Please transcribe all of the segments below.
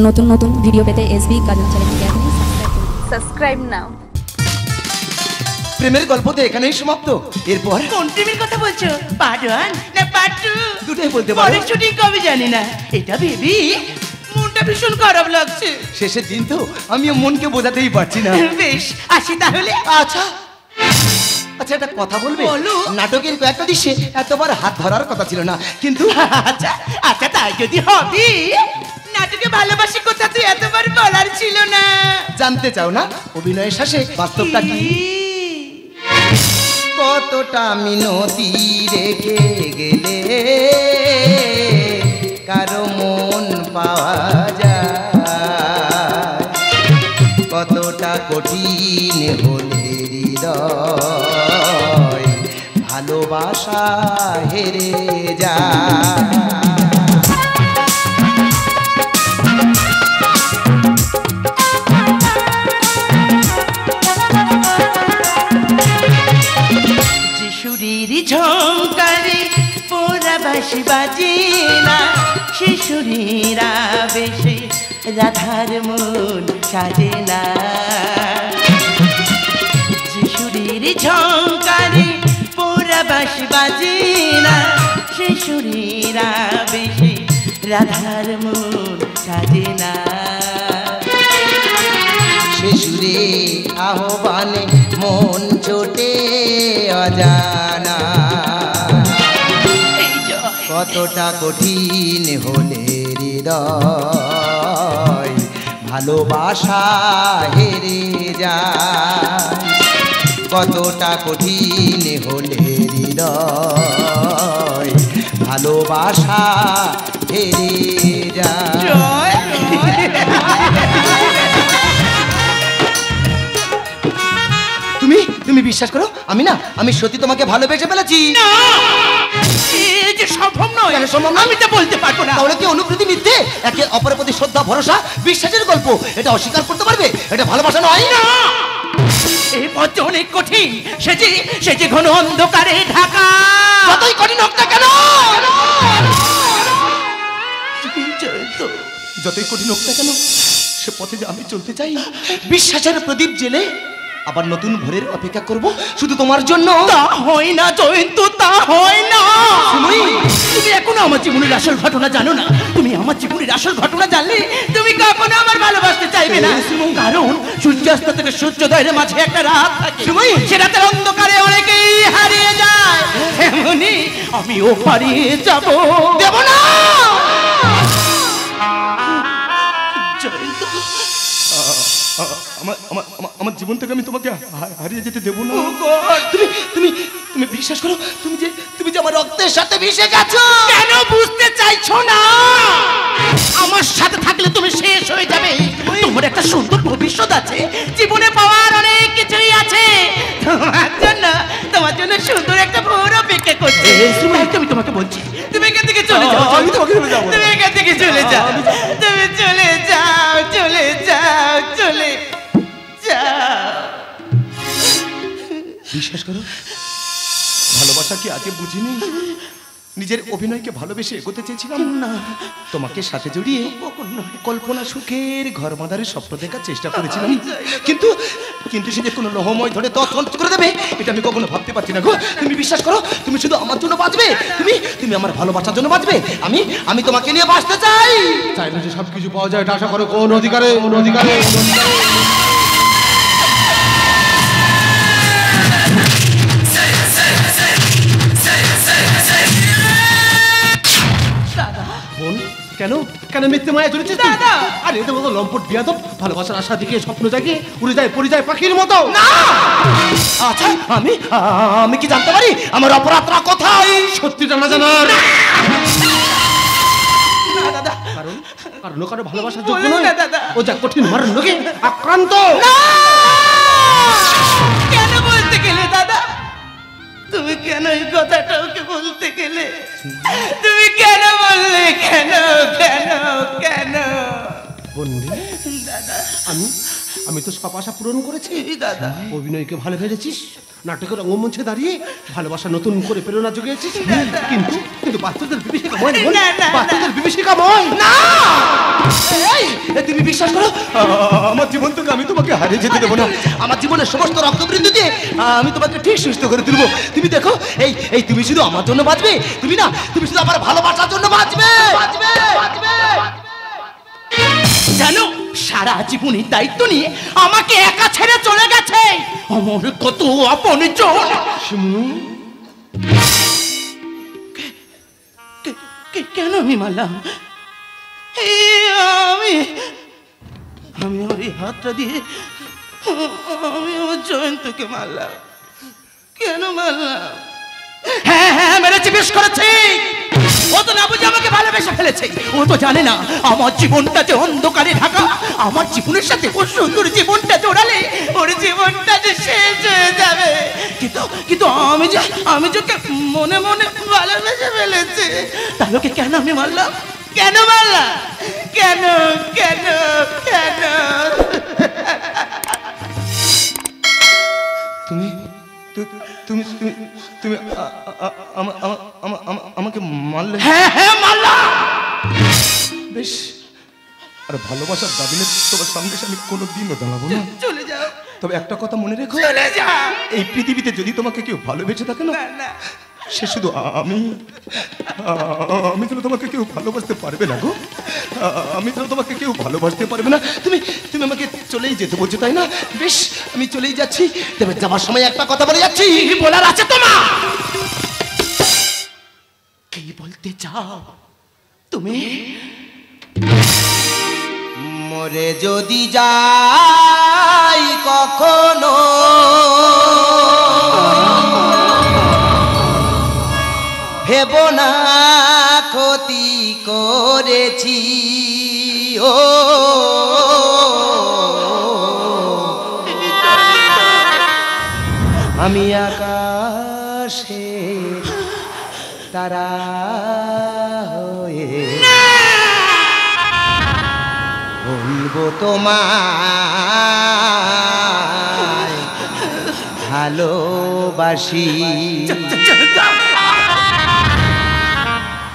নতুন নতুন ভিডিও পেতে এসবি কাজল চ্যানেলটিকে এখনই সাবস্ক্রাইব নাও। প্রেমের গল্প তো এখানেই সমাপ্ত। এরপর কোন প্রেমের কথা বলছো? পার্ট 1 না পার্ট 2? দুটোই বলতে পারো। পরের শুটিং কবে জানি না। এটা ভেবি মনটা ভীষণ খারাপ লাগছে। শেষের দিন তো আমিও মনকে বোঝাতেই পারছি না। বেশ আসি তাহলে। আচ্ছা আচ্ছা, একটা কথা বলবে? বলো। নাটকের কয়েকটা দৃশ্যে এতবার হাত ধরার কথা ছিল না, কিন্তু আচ্ছা আচ্ছা, তাই যদি হবে নাটকে ভালোবাসি কথা তো এতবার বলার ছিল না। জানতে চাও না অভিনয়ের শেষে বাস্তবটা কি? কতটা মিনতি রেখে গেলে কারো মন পাওয়া যায়, কতটা কঠিন হলে হৃদয় ভালোবাসা হেরে যায়। ঝংকারে পোড়া বাঁশি বাজে না, শিশুরীরা বেশে রাধার মন সাজে না। শিশুরীর ঝংকারে পোড়া বাঁশি বাজে না, শিশুরীরা বেশে রাধার মন সাজে না। শিশুরে আহ্বানে মন ছোটে অজানা, কতটা কঠিন হলে হৃদয় ভালোবাসা হেরে যায়, কতটা কঠিন হলে হৃদয় ভালোবাসা হেরে যায়। তুমি বিশ্বাস করো, আমি সত্যি তোমাকে ভালোবেসে ফেলেছি। সম্ভব নয়। সম্ভব নয়? আমি তো বলতে পারবো না। তাহলে কি অনুভূতি মিথ্যে? একে অপরের প্রতি শ্রদ্ধা ভরসা বিশ্বাসের গল্প, এটা অস্বীকার করতে পারবে? এটা ভালোবাসা নয়। না, এই পথ অনেক কঠিন, সে যে ঘন অন্ধকারে ঢাকা। যতই কঠিন হোক না কেন, যতই কঠিন হোক না কেন, সে পথে যে আমি চলতে চাই। বিশ্বাসের প্রদীপ জেলে আবার নতুন ভোরের অপেক্ষা করব শুধু তোমার জন্য। তা হয় না জয়ন্ত, তা হয় না। তুমি এখনো আমার জীবনের আসল ঘটনা জানো না। তুমি আমার জীবনের আসল ঘটনা জানলে তুমি কখনো আমার ভালোবাসতে চাইবে না। কারণ সূর্যাস্ত থেকে সূর্যোদয়ের মাঝে একটা রাত থাকে, সে রাতের অন্ধকারে অনেকেই হারিয়ে যায়। এমনি আমিও হারিয়ে যাব। দেব না। আমার জীবন থেকে আমি তোমাকে হারিয়ে যেতে দেবো না। তুমি বিশ্বাস করো, তুমি যে আমার রক্তের সাথে মিশে গেছো। কেন বুঝতে চাইছো না? আমার সাথে থাকলে তুমি শেষ হয়ে যাবে। তোমার একটা সুন্দর ভবিষ্যৎ আছে, জীবনে পাওয়ার অনেক কিছুই আছে। তোমার জন্য সুন্দর একটা ভোর অপেক্ষা করছে। তুমি তোমাকে বলছি, তুমি এখান থেকে চলে যাও। আমি তোমাকে চলে যাবো। তুমি এখান থেকে চলে যাও। তুমি চলে যাও, চলে যাও, চলে যাও। বিশ্বাস করো, ভালোবাসা কি আগে বুঝিনি। নিজের অভিনয়কে ভালোবেসে এগোতে চেয়েছিলাম না, তোমাকে সাথে জড়িয়ে কল্পনা সুখের ঘর বাঁধার স্বপ্ন দেখার চেষ্টা করেছিলাম। কিন্তু সে যে কোনো লহময় ধরে তৎক্ষণাৎ করে দেবে, এটা আমি কখনো ভাবতে পারছি না গো। তুমি বিশ্বাস করো, তুমি শুধু আমার জন্য বাঁচবে। তুমি আমার ভালোবাসার জন্য বাঁচবে। আমি তোমাকে নিয়ে বাঁচতে চাই। চাইলে যে সবকিছু পাওয়া যায়, এটা আশা করো কোন অধিকারে? কেন কেন মিথ্যে মায়া চলেছিস দাদা? আরে এটা মতো লম্পট বিয়াদব, ভালোবাসার আশা দিকে স্বপ্ন জাগে উড়ে যায় পড়ে যায় পাখির মতো। না, আচ্ছা আমি কি জানতে পারি আমার অপরাধটা কোথায়? সত্যিটা না জানার দাদা, কারণ কারো ভালোবাসার যোগ্য নয় দাদা। ও যা কঠিন মারণ লোকে আক্রান্ত। কেন বলতে গেলে দাদা? তুমি কেন এই কথাটা ওকে বলতে গেলে? তুমি কেন বললে? কেন কেন কেন? বন্ধু দাদা, আমি তো সব আশা পূরণ করেছি দাদা। অভিনয়কে ভালো ভেবেছিস, নাটকের রঙ্গমঞ্চে দাঁড়িয়ে ভালোবাসা নতুন করে প্রেরণা জুগিয়েছিস, কিন্তু কিন্তু বাচ্চাদের বিভীষিকাময় বোন, না, না, বাচ্চাদের বিভীষিকাময়। না এই, তুমি বিশ্বাস করো আমার জীবন থেকে আমি তোমাকে হারিয়ে যেতে দেবো না। আমার জীবনের সমস্ত রক্তবৃন্দ দিয়ে আমি তোমাকে ঠিক সুস্থ করে তুলবো। তুমি দেখো এই তুমি শুধু আমার জন্য বাঁচবে, তুমি শুধু আমার ভালোবাসার জন্য বাঁচবে। জানো সারা জীবনের দায়িত্ব নিয়ে আমাকে একা ছেড়ে চলে গেছে আমার কত আপনজন। কেন আমি মারলাম? আমি আমার এই হাতটা দিয়ে আমি আমার জয়ন্তকে মারলাম। কেন মারলাম? হ্যাঁ মেরেছি, বেশ করেছি। ও তো না বুঝে আমাকে ভালোবেসে ফেলেছে। ও তো জানে না আমার জীবনটা যে অন্ধকারে ঢাকা। আমার জীবনের সাথে ওর সুন্দর জীবনটা জোড়ালে ওর জীবনটা যে শেষ হয়ে যাবে। কিন্তু আমি যে মনে মনে ভালোবেসে ফেলেছি। তাহলে ওকে কেন আমি মারলাম? কেন মারলাম? কেন কেন কেন? তুমি তুমি তুমি তুমি আমাকে মারলে? হ্যাঁ মারলাম। বেশ, আর ভালোবাসার দাবি নিয়ে তোমার সামনে আমি কোনোদিনও দাঁড়াবো না। চলে যাও। তবে একটা কথা মনে রেখো, চলে যাও। এই পৃথিবীতে যদি তোমাকে কেউ ভালোবেসে থাকে না, না সে শুধু আমি তোমাকে কেউ ভালোবাসতে পারবে না গো। তোমাকে কেউ ভালোবাসতে পারবে না। তুমি আমাকে চলেই যেতে বলছো, তাই না? বেশ, আমি চলেই যাচ্ছি। তবে যাবার সময় একটা কথা বলে যাচ্ছি। কি বলার আছে তোমার? কি বলতে চাও তুমি? মরে যদি যাই কখনো, ভেব না ক্ষতি করেছি। ও আমি আকাশে তারা হয়ে বলবো তোমায় ভালোবাসি।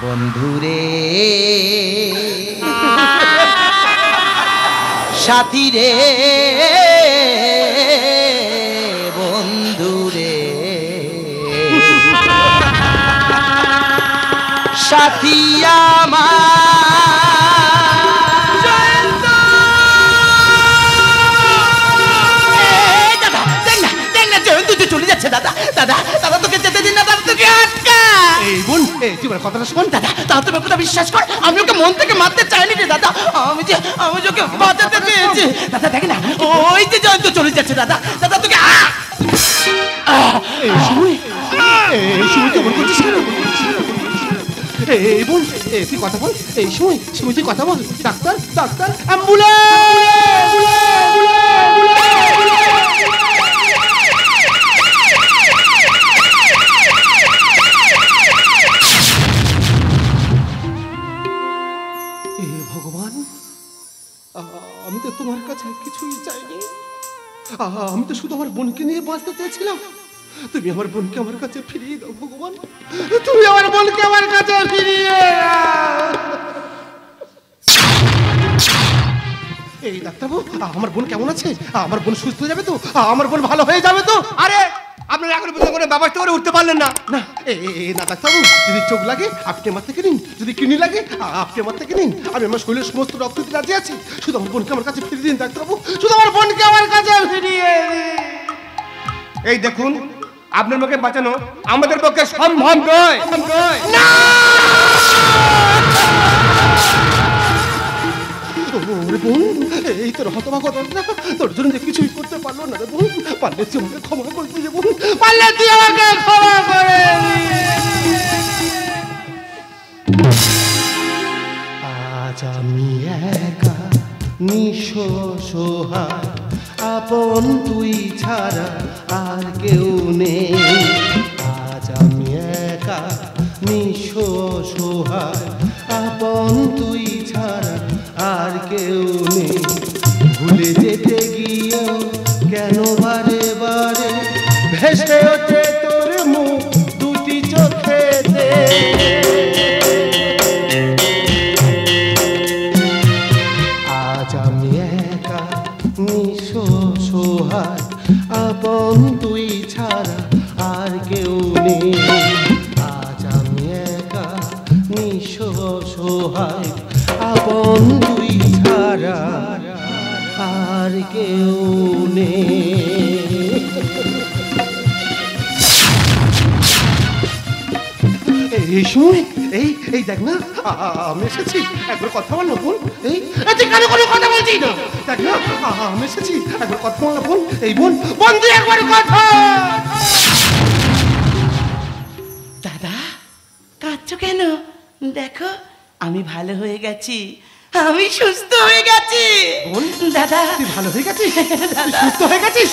বন্ধুরে সাথী রে, বন্ধুরে সাথী আমার। চলে যাচ্ছে দাদা। তোকে যেতে দিন না, দাদা তোকে আটকা। এই বোন, তুই আমার কথাটা শোন। দাদা তুমি কথা বিশ্বাস কর, আমি ওকে মন থেকে মারতে চাইনি রে দাদা। আমি যে ওকে বাঁচাতে চেয়েছি দাদা। দেখ না, ওই যে জয়ন্ত চলে যাচ্ছে দাদা। তোকে এই সময় কেমন করছিস? এই বোন, তুই কথা বল। এই সময় তুই কথা বল। ডাক্তার, ভগবান, আমি তো তোমার কাছে কিছুই চাইনি। আমি তো শুধু আমার বোনকে নিয়ে বাঁচতে চেয়েছিলাম। তুমি আমার বোনকে আমার কাছে ফিরিয়ে দাও ভগবান। তুমি আমার বোনকে আমার কাছে ফিরিয়ে দাও। এই ডাক্তারবাবু, আমার বোন কেমন আছে? আমার বোন সুস্থ হয়ে যাবে তো? আমার বোন ভালো হয়ে যাবে তো? আরে আপনারা এখন পর্যন্ত কোনো ব্যবস্থা করে উঠতে পারলেন না? না না ডাক্তারবাবু, যদি চোখ লাগে আপনি আমার থেকে নিন, যদি কিডনি লাগে আপনি আমার থেকে নিন। আমি আমার শরীরের সমস্ত রক্ত দিতে রাজি আছি। শুধু আমার বোনকে আমার কাছে ফিরিয়ে দিন ডাক্তারবাবু, শুধু আমার বোনকে আমার কাছে ফিরিয়ে দিন। এই দেখুন, আপনার মুখে বাঁচানো আমাদের পক্ষে সম্ভব নয়। ওরে বোন, এই তোর হতভাগা না, তোর জন্য যে কিছুই করতে পারলো না রে বোন। পারলে তুই আমাকে ক্ষমা করে দিয়ে বোন, পারলে তুই আমাকে ক্ষমা করে। আজ আমি একা নিঃস্ব সহায়, আপন তুই ছাড়া আর কেউ নেই। আজ আমি একা নিঃস্ব সহায়, আপন তুই ছাড়া আর কেউ নেই। ভুলে যেতে গিয়েও কেন বারে বারে ভেসে ওঠে তোর মুখ দুটি চোখেতে। আমি একা নিঃস্ব সোহায়, আপন তুই ছাড়া আর কেউ নেই। আজ আমি একা নিঃস্ব সোহায়, আপন তুই ছাড়া আর কেউ নেই। এই শুন, এই দেখ না, আমি এসেছি, একবার কথা বল না বোন। তুই কেন কোনো কথা বলছিস না? দেখ না, আমি এসেছি, একবার কথা বল না বোন। এই বোন, বোন তুই একবার কথা। দাদা কাঁদছো কেন? দেখো আমি ভালো হয়ে গেছি, আমি সুস্থ হয়ে গেছি। বোন দাদা তুই ভালো হয়ে গেছিস, তুই সুস্থ হয়ে গেছিস।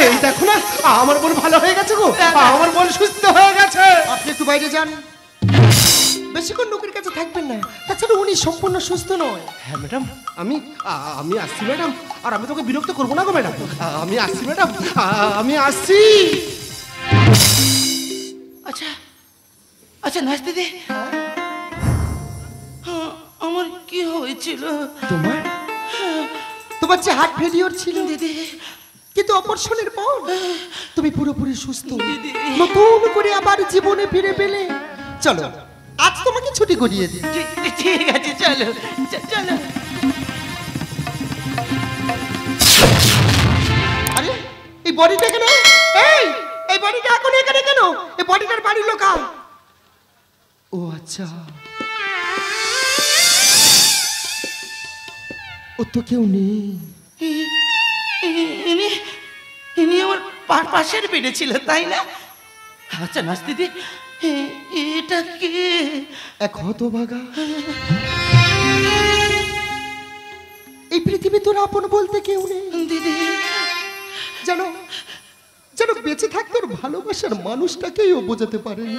এই দেখো না, আমার বোন ভালো হয়ে গেছে গো, আমার বোন সুস্থ হয়ে গেছে। আপনি একটু বাইরে যান, বেশিক্ষণ লোকের কাছে থাকবেন না, তাছাড়া উনি সম্পূর্ণ সুস্থ নয়। হ্যাঁ ম্যাডাম, আমি আসছি ম্যাডাম, আর আমি তোকে বিরক্ত করবো না গো ম্যাডাম। আমি আসছি ম্যাডাম, আমি আসছি। আচ্ছা আচ্ছা নাচতে দে। আমার কি হয়েছিল? তোমার যে হার্ট ফেলিওর ছিল দিদি, কিন্তু অপারেশনের পর তুমি পুরোপুরি সুস্থ, দিদি। নতুন করে আবার জীবনে ফিরে পেলে। চলো আজ তোমাকে ছুটি করিয়ে দিই। ঠিক আছে চলো চলো। আরে এই বডিটা কেন? এই বডিটা এখন এখানে কেন? এই বডিটার বাড়ির লোক আর? ও আচ্ছা, ও তো কেউ নেই। ইনি আমার পাশের বেডে ছিল তাই না? আচ্ছা নাচতে দে, এটা কে? এক হতভাগা। এই পৃথিবী তোর আপন বলতে কেউ নেই দিদি। যেন যেন বেঁচে থাকতে ওর ভালোবাসার মানুষটাকেই ও বোঝাতে পারেনি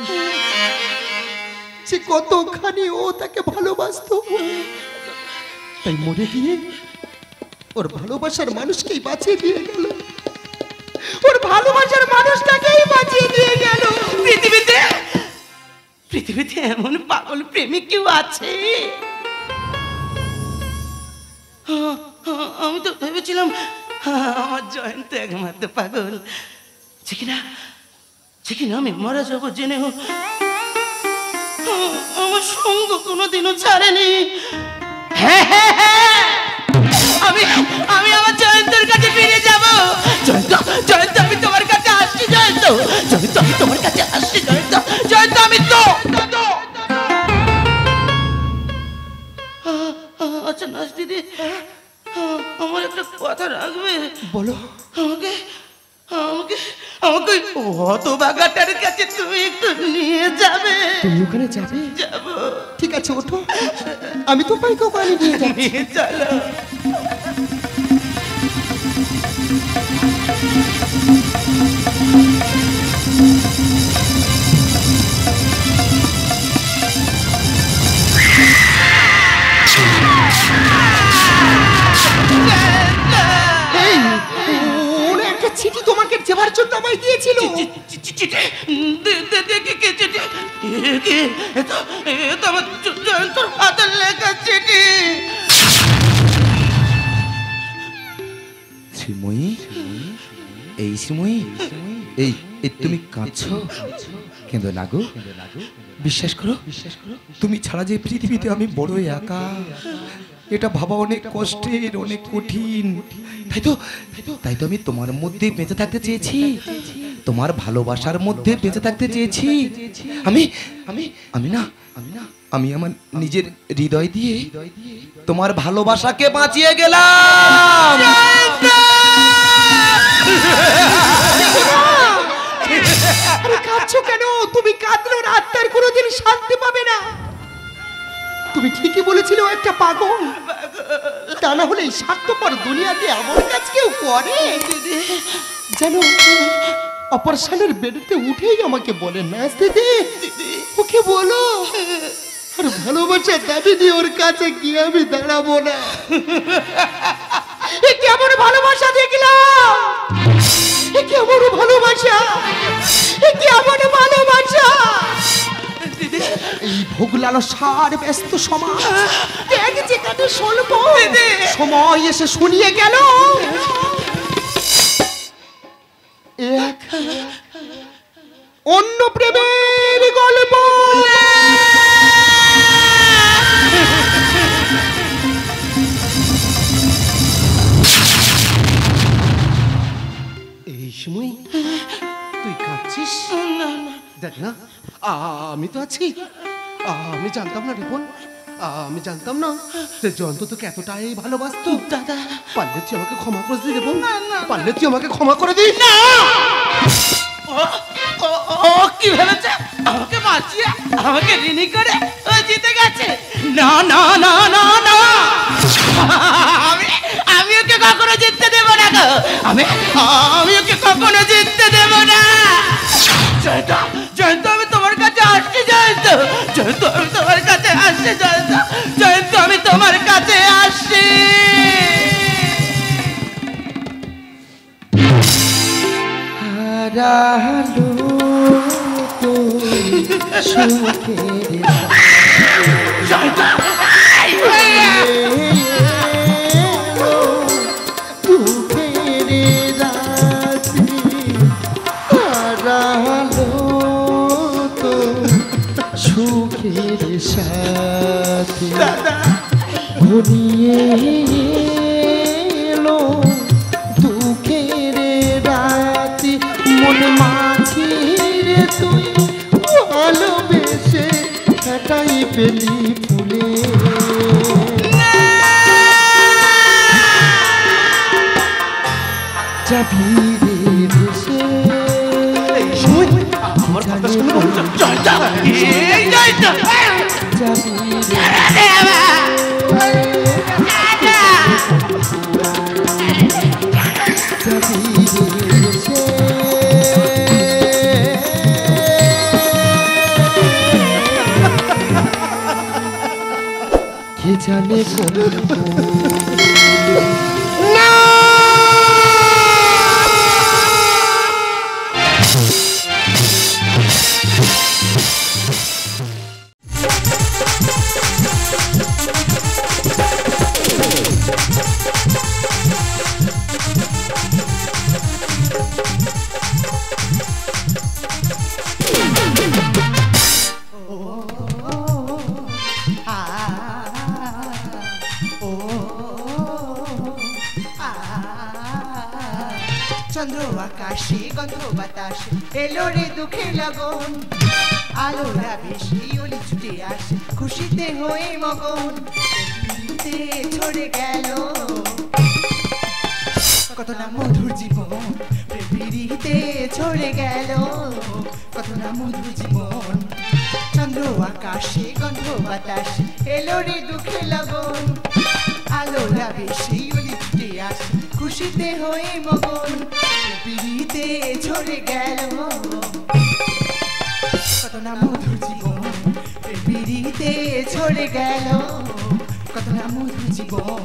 যে কতখানি ও তাকে ভালোবাসতো। তাই মরে গিয়ে ওর ভালোবাসার মানুষকেই বাঁচিয়ে দিয়ে গেল, ওর ভালোবাসার মানুষটাকেই বাঁচিয়ে দিয়ে গেল। পৃথিবীতে এমন পাগল প্রেমিক কেউ আছে? আমি তো ভেবেছিলাম আমার জয়ন্ত একমাত্র পাগল। যেকিনা আমি মারা যাবো জেনেও আমার সঙ্গ কোনোদিনও ছাড়েনি। হ্যাঁ হ্যাঁ হ্যাঁ, আমি আমার জয়ন্তের কাছে ফিরে যাব। জয়ন্ত আমি তোমার কাছে আসছি। জয়ন্ত আমি তোমার কাছে আসছি। জয়ন্ত আমি তো। আচ্ছা নাচ দিদি, আমার একটা কথা রাখবে? বলো। আমাকে হতভাগাটার কাছে তুমি একটু নিয়ে যাবে? তুমি ওখানে যাবে? যাবো। ঠিক আছে ওঠো, আমি তো পাই ওখানে নিয়ে যাচ্ছি। নিয়ে চলো। একটা চিঠি তোমাকে দেওয়ার জন্য আমায় দিয়েছিল। জয়ন্তর হাতের লেখা চিঠি। শ্রীময়ী, এই শ্রীময়ী, এই তুমি কাঁদছো? কেঁদো না গো, বিশ্বাস করো, তুমি ছাড়া যে পৃথিবীতে আমি বড় একা, এটা ভাবা অনেক কষ্টের, অনেক কঠিন। তাই তো আমি তোমার মধ্যে বেঁচে থাকতে চেয়েছি, তোমার ভালোবাসার মধ্যে বেঁচে থাকতে চেয়েছি। আমি আমার নিজের হৃদয় দিয়ে তোমার ভালোবাসাকে বাঁচিয়ে গেলাম। কাঁদছো কেন? তুমি কাঁদলে ওর আত্মার কোনোদিন শান্তি পাবে না। তুমি ঠিকই বলেছিলে ও একটা পাগল, তা না হলে এই স্বার্থপর দুনিয়াতে এমন কাজ কেউ করে? জানো, অপারেশনের বেডেতে উঠেই আমাকে বলে নাচতে দে, ওকে বলো আর ভালোবাসার দাবি দিয়ে ওর কাছে গিয়ে আমি দাঁড়াবো না। এ কেমন ভালোবাসা দেখলাম, এ কেমন ভালোবাসা, এ কেমন ভালোবাসা। এই ভোগ লালসার ব্যস্ত সমাজ দেখ যেখানে স্বল্প সময় এসে শুনিয়ে গেল এক অন্য প্রেমের গল্প। এই সময় তুই কাঁদছিস? দেখ না, আমি তো আছি। আমি জানতাম না রে বোন, আমি জানতাম না যে জয়ন্ত তোকে এতটাই ভালোবাসতো। দাদা পারলে তুই আমাকে ক্ষমা করে দিই রে বোন, পারলে তুই আমাকে ক্ষমা করে দিই। না ও কি ভেবেছে আমাকে বাঁচিয়ে আমাকে ঋণী করে ও জিতে গেছে? না না না না না, আমি ওকে কখনো জিততে দেবো না গো। আমি ওকে কখনো জিততে দেবো না। জয়ন্ত আমি তোমার কাছে আসছি। জয়ন্ত আমি তোমার কাছে আসছি। জয়ন্ত আমি তোমার কাছে আসছি। হারালো তো সুখের দুঃখের রাত্রি, হারালো তো সুখের সাথে ঘনিয়ে এলো দুঃখের রাতি। মন মাঝি রে তুই ভালোবেসে কাটাই পেলি ফুলে। যাবি রে ভেসে আমার কথা শুনে যাবি কে জানে চন্দ্র আকাশে গন্ধ বাতাসে এলো রে দুঃখে লগন। আলোরা বেশি অলি ছুটে আসে খুশিতে হয়ে মগন। ছড়ে গেল কত না মধুর জীবন, পিড়িতে ছড়ে গেল কত না মধুর জীবন। চন্দ্র আকাশে গন্ধ বাতাসে এলো রে দুঃখে লগন। আলোরা বেশি অলি ছুটে আসে খুশিতে হয়ে মগন। পিড়িতে ছড়ে গেল কত না মধুর জীবন, পিড়িতে ছড়ে গেল কত না মধুর জীবন।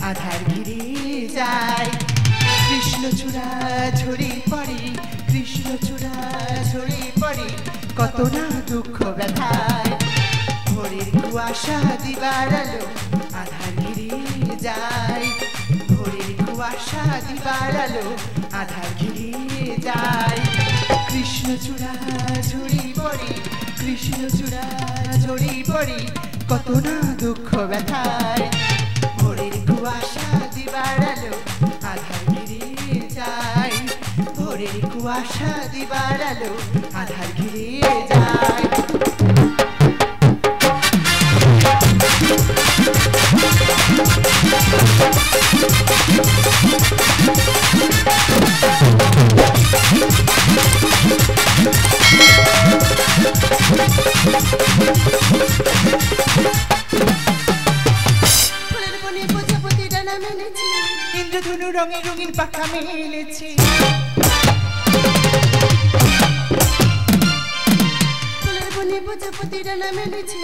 আধার ঘিরে যায় কৃষ্ণচূড়া ঝরে পড়ে, কৃষ্ণচূড়া ঝরে পড়ে কত না দুঃখ ব্যথায়। ভোরের কুয়াশা দিবার আলো আধার ঘিরে যায়, ভোরের কুয়াশা দিবার আলো আধার ঘিরে যায়। কৃষ্ণচূড়া ঝরে পড়ে, কৃষ্ণচূড়া ঝরে পড়ে কত না দুঃখ ব্যথায়। ভোরের কুয়াশা দিবার আলো আধার আশা দিবার আলো আধার ঘিরে যায়। ফুলের বনে প্রজাপতি ডানা মেলেছে, ইন্দ্রধনু রঙে রঙিন পাখা মেলেছে। ফুলের বনে প্রজাপতি ডানা মেলেছে,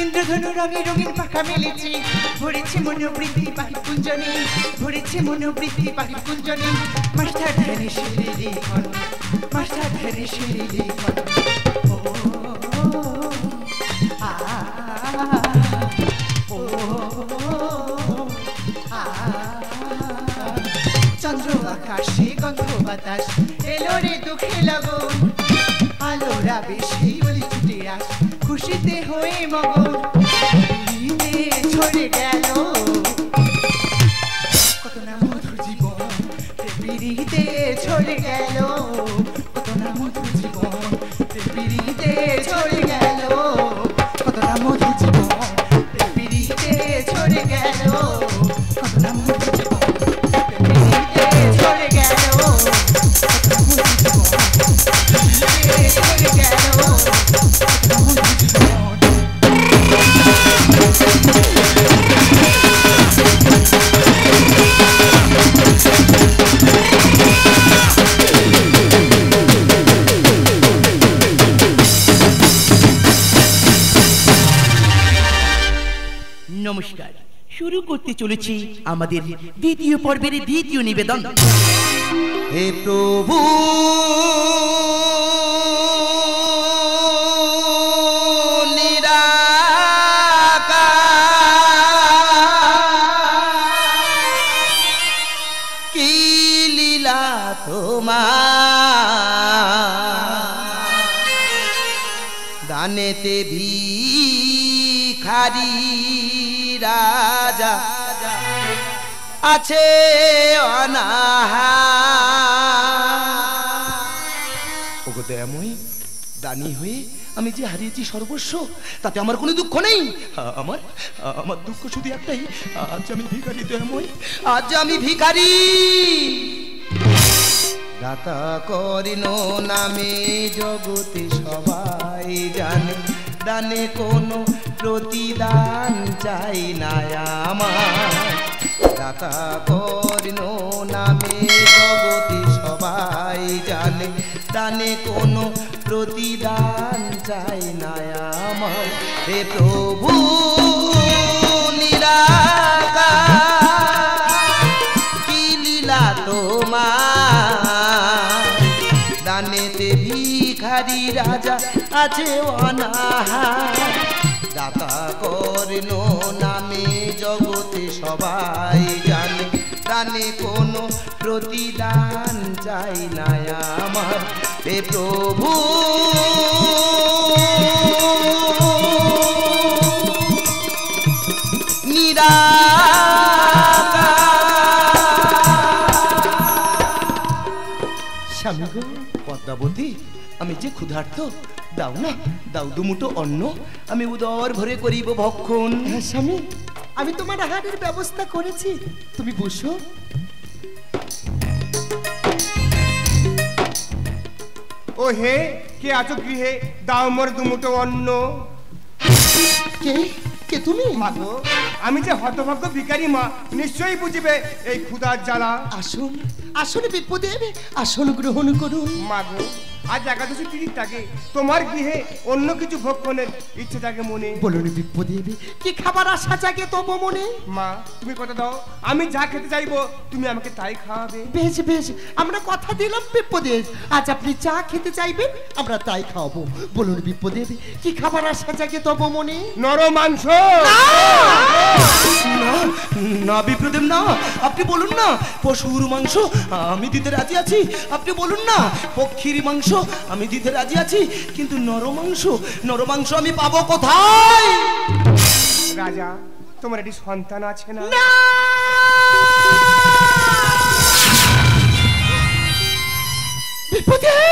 ইন্দ্রধনু রঙে রঙিন পাখা মেলেছে। ভরেছে মনোবৃত্তি পাখির কুঞ্জনে, ভরেছে মনোবৃত্তি পাখির কুঞ্জনে। মাস্টার ধ্যানে সেরে লিখন, মাস্টার ধ্যানে সেরে লিখন। ও আ ও আ চন্দ্র আকাশে গন্ধ বাতাস এলো রে দুঃখে লগন। আলোরা বেশি বলি ছুটে আস খুশিতে হয়ে মগন। ছড়ে গেল কত না মধুর জীবন, পিড়িতে ছড়ে গেল কত না মধুর জীবন, পিড়িতে ছড়ে গেল কত না মধুর জীবন, পিড়িতে ছড়ে গেল কত না মধুর জীবন, পিড়িতে ছড়ে গেল কত না মধুর জীবন, পিড়িতে ছড়ে গেল কত না মধুর জীবন। নমস্কার, শুরু করতে চলেছি আমাদের দ্বিতীয় পর্বের দ্বিতীয় নিবেদন। হে প্রভু কি লীলা তোমার, দানেতে ভিখারি রাজা আছে অনাহা। ওগো দয়াময়, দানি হয়ে আমি যে হারিয়েছি সর্বস্ব, তাতে আমার কোনো দুঃখ নেই। আমার দুঃখ শুধু একটাই, আজ আমি ভিখারি দয়াময়, আজ আমি ভিখারি। দাতা করিন নামে জগতে সবাই জানে, দানে কোনো প্রতিদান চাই না আমার। দাতা করিন নামে জগতে সবাই জানে, দানে কোনো প্রতিদান চাই না আমার। হে প্রভু নিরাকার, কি লীলা তোমার, দানেতে ভিখারি রাজা আছে অনাহার। দাতা কর্ণ নামে জগতে সবাই জানে, দানে কোনো প্রতিদান চাই না আমার। হে প্রভু স্বামী গো, পদ্মাবতী, আমি যে ক্ষুধার্ত, দাও না, দাও দুমুঠো অন্ন, আমি উদর ভরে করিব ভক্ষণ। হ্যাঁ স্বামী, আমি তোমার আহারের ব্যবস্থা করেছি, তুমি বসো। ও হে, কে আছো গৃহে, দাও মোর দুমুঠো অন্ন। কে কে তুমি? মাগো, আমি যে হতভাগ্য ভিখারি মা, নিশ্চয়ই বুঝিবে এই ক্ষুধার জ্বালা। আসুন আসুন বিপ্রদেব, আসন গ্রহণ করুন। মাগো, আজ একাদশী তিথির থাকে, তোমার গৃহে অন্য কিছু ভক্ষণের ইচ্ছে থাকে মনে। বলুন বিপ্রদেব, কি খাবার আশা জাগে তবু মনে? মা, তুমি কথা দাও, আমি যা খেতে চাইবো তুমি আমাকে তাই খাওয়াবে। বেশ বেশ, আমরা কথা দিলাম বিপ্রদেব, আজ আপনি যা খেতে চাইবেন আমরা তাই খাওয়াবো। বলুন বিপ্রদেব, কি খাবার আশা জাগে তবু মনে? নর মাংস। না বিপ্রদেব না, আপনি বলুন না পশুর মাংস আমি দিতে রাজি আছি। আপনি বলুন না পক্ষীর মাংস আমি দিতে রাজি আছি, কিন্তু নর মাংস আমি পাবো কোথায়? রাজা, তোমার একটি সন্তান আছে না? বিপ্রদেব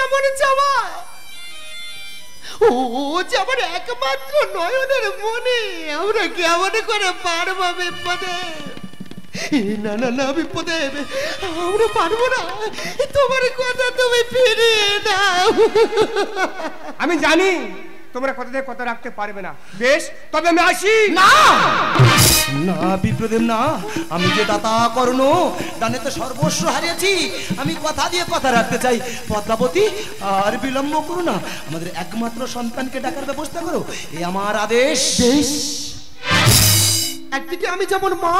কেমন চাওয়া? ও যে আমার একমাত্র নয়নের মনে, আমরা কেমন করে পারবো বিপদে? না না না বিপদে আমরা পারবো না, তোমার কথা তুমি ফিরিয়ে দাও। আমি জানি তোমরা কথা থেকে কথা রাখতে পারবে না, বেশ তবে আমি আসি। না না বিপ্রদেব না, আমি যে দাতা কর্ণ দানে তো সর্বস্ব হারিয়েছি, আমি কথা দিয়ে কথা রাখতে চাই। পদ্মাবতী আর বিলম্ব করো না, আমাদের একমাত্র সন্তানকে ডাকার ব্যবস্থা করো, এ আমার আদেশ। একদিকে আমি যেমন মা,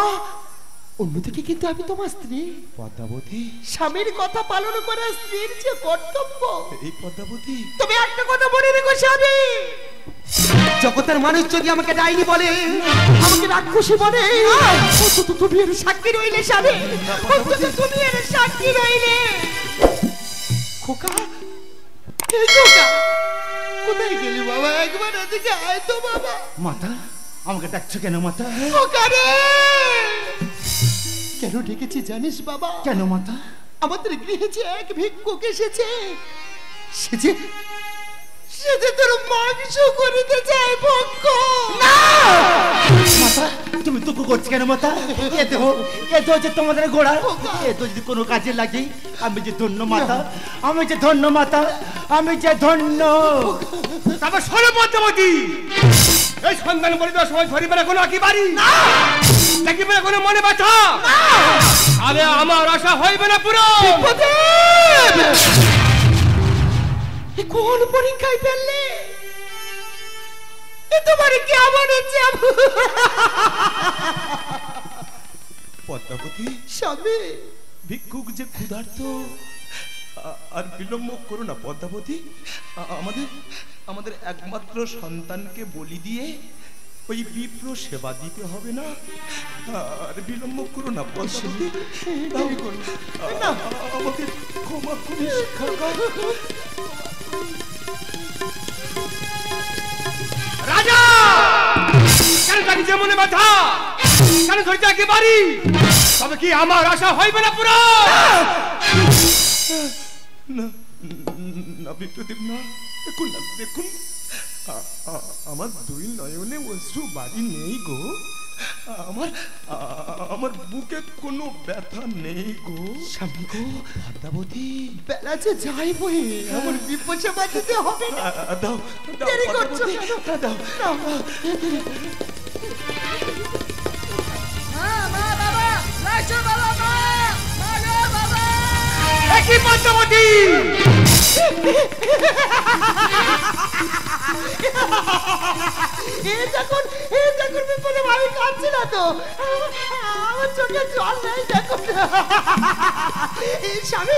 অন্যদিকে কিন্তু আমি তোমার স্ত্রী। পদ্মাবতী, স্বামীর কথা পালন করা স্ত্রীর যে কর্তব্য। এই পদ্মাবতী, তুমি একটা কথা মনে রেখো স্বামী, জগতের মানুষ যদি আমাকে ডাইনি বলে, আমাকে রাক্ষসী বলে, অন্তত তুমি এর সাক্ষী রইলে স্বামী, অন্তত তুমি এর সাক্ষী রইলে। খোকা, এই খোকা, কোথায় গেলি বাবা? একবার এদিকে আয় তো বাবা। মাতা, আমাকে ডাকছো কেন মাতা? খোকা রে, কেন ডেকেছি জানিস বাবা? কেন মাতা? আমাদের গৃহে যে এক ভিক্ষুক এসেছে, সে যে তোর মাংস করিতে চায় ভক্ষ। না মাতা, তুমি তো করছো কেন মাতা? এ তো হচ্ছে তোমাদের গোড়া, এ তো যদি কোনো কাজে লাগে, আমি যে ধন্য মাতা, আমি যে ধন্য মাতা, আমি যে ধন্য। তারপর শোনো পদ্মাবতী, এই সন্তান বলে দেওয়ার সময় ধরিবে না কোনো একেবারে, দেখিবে না কোনো মনে ব্যথা, আরে আমার আশা হইবে না পুরো। কোন পরীক্ষায় ফেললে? তোমার কেমন হচ্ছে? পদ্মাবতী স্বামী, ভিক্ষুক যে ক্ষুধার্ত, আর বিলম্ব করো না পদ্মাবতী, আমাদের একমাত্র সন্তানকে বলি দিয়ে ওই বিপ্র সেবা দিতে হবে না, আর বিলম্ব করো না পদ্মাবতী, আমাকে ক্ষমা করিস খোকা। রাজা কেন তাকে যে মনে ব্যথা, কেন ধরতে একেবারে, তবে কি আমার আশা হইবে না পুরো? না না বিপ্রদীপ না, দেখুন না, দেখুন আমার দুই নয়নে অশ্রু বাড়ি নেই গো, আমার বুকে কোনো ব্যথা নেই গো। স্বামী গো, পদ্মাবতী, বেলা যে যাই বই, আমার বিপদে বাঁচিতে হবে না। দাও দেরি করছো কেন? দাও। কি পদ্মাবতী, দেখুন বিপদে ভাই কাঁদছে না তো, আমার চোখে জল নেই। দেখুন স্বামী,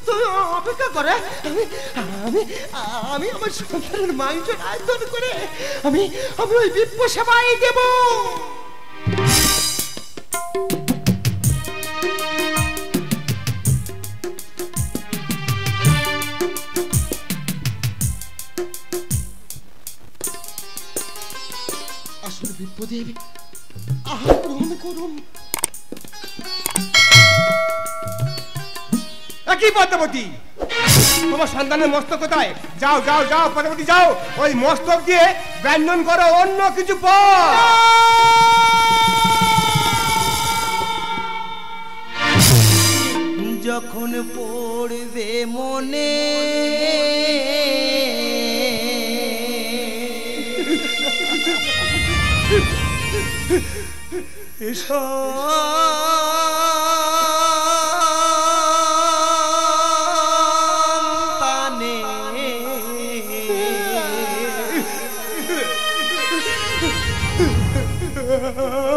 তুমি অপেক্ষা করে, আমি আমার সন্তানের মাংস আয়োজন করে আমি ওই বিপ্র সেবাই দেব। আসলে বিপ্রদেব, আহার গ্রহণ করুন। কি পদ্মাবতী, তোমার সন্তানের মস্তক কোথায়? যাও যাও যাও পদ্মাবতী, যাও ওই মস্তক দিয়ে ব্যঞ্জন করো অন্য কিছু পর। যখন পড়বে মনে সন্তানে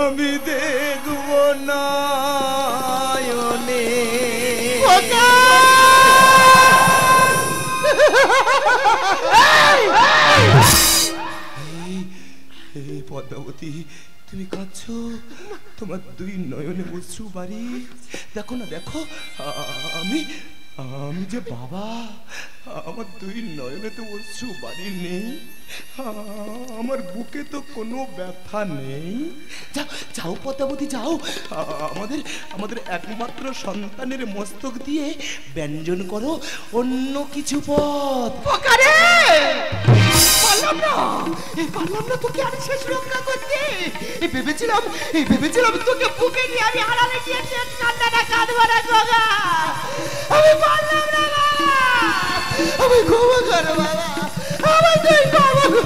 আমি দেখব নয়নে। পদ্মাবতী, তুমি কাঁদছো, তোমার দুই নয়নে অশ্রু বাড়ি। দেখো না, দেখো আমি যে বাবা, আমার দুই নয়নে তো অশ্রু বাড়ি নেই, আমার বুকে তো কোনো ব্যথা নেই। যাও যাও পদ্মাবতী যাও, আমাদের একমাত্র সন্তানের মস্তক দিয়ে ব্যঞ্জন করো অন্য কিছু পথ। পারলাম না তোকে আর শেষ রক্ষা করতে। ভেবেছিলাম তোকে বুকে নিয়ে আমি আড়ালে গিয়ে কান্নাটা কাঁদবো না গগা। আমি পারলাম না বাবা, আমি ক্ষমা করো বাবা, আমার তুই ক্ষমা করো।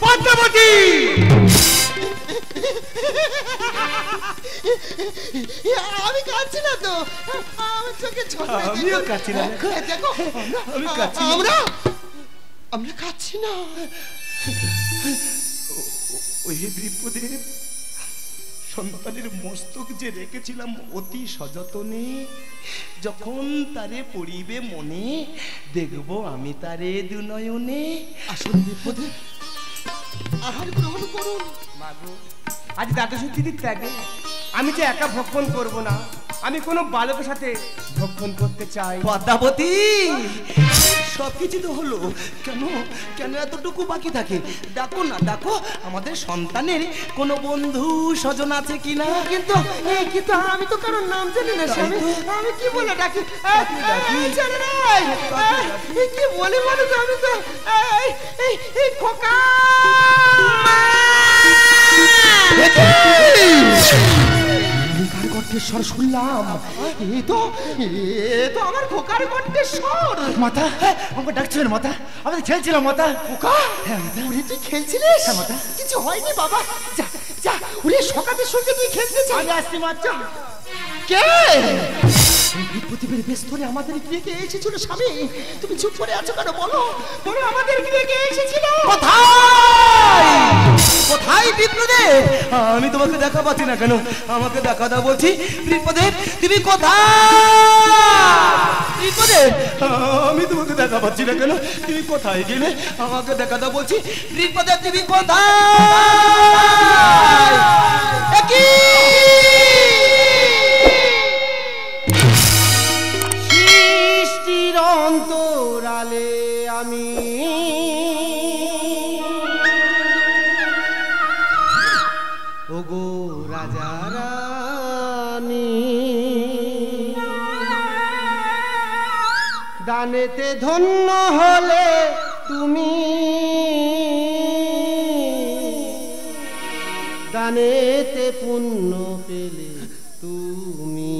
পদ্মাবতী আমি কাঁদছি না তো, আমার চোখে আমিও কাঁদছি না। দেখো আমি কাঁদছি আমরা কাঁদছি না। ওই বিপদে সন্তানের মস্তক যে রেখেছিলাম অতি সযতনে, যখন তারে পড়িবে মনে, দেখব আমি তারে দুনয়নে। আসলে বিপদে আহার গ্রহণ করুন। মাগো, আজ দাদা সত্যি ত্যাগে আমি যে একা ভক্ষণ করব না, আমি কোনো বালকের সাথে ভক্ষণ করতে চাই। পদ্মাবতী, সবকিছু তো হলো, কেন কেন এতটুকু বাকি থাকে? দেখো না, দেখো আমাদের সন্তানের কোনো বন্ধু স্বজন আছে কিনা। কিন্তু আমি তো কারোর নাম জানি না স্বামী, আমি কি বলে ডাকি? কি বলে মানুষ? আমি তো এই খোকা কণ্ঠেশ্বর শুনলাম। এ তো আমার খোকার কণ্ঠেশ্বর। মাতা আমাকে ডাকছিলেন মাতা, আমি খেলছিলাম মাতা। খোকা, ওরে তুই খেলছিলিস? কিছু হয়নি বাবা, যা যা, ওরে সকালের সঙ্গে তুই খেলতে চাই। আমি আসছি মাতা। কে প্রতিবের বেশ ধরে আমাদের গৃহে এসেছিল? স্বামী, তুমি চুপ করে আছো কেন? বলো বলো, আমাদের গৃহে এসেছিল কোথায় বিপ্রদেব? আমি তোমাকে দেখা পাচ্ছি না কেন? আমাকে দেখা দাও বলছি। বিপ্রদেব তুমি কোথায়? বিপ্রদেব আমি তোমাকে দেখা পাচ্ছি না কেন? তুমি কোথায় গেলে? আমাকে দেখা দাও বলছি। বিপ্রদেব তুমি কোথায়? কি সৃষ্টির অন্তরালে আমি ওগো রাজা রানী, দানেতে ধন্য হলে তুমি, দানেতে পুণ্য পেলে তুমি,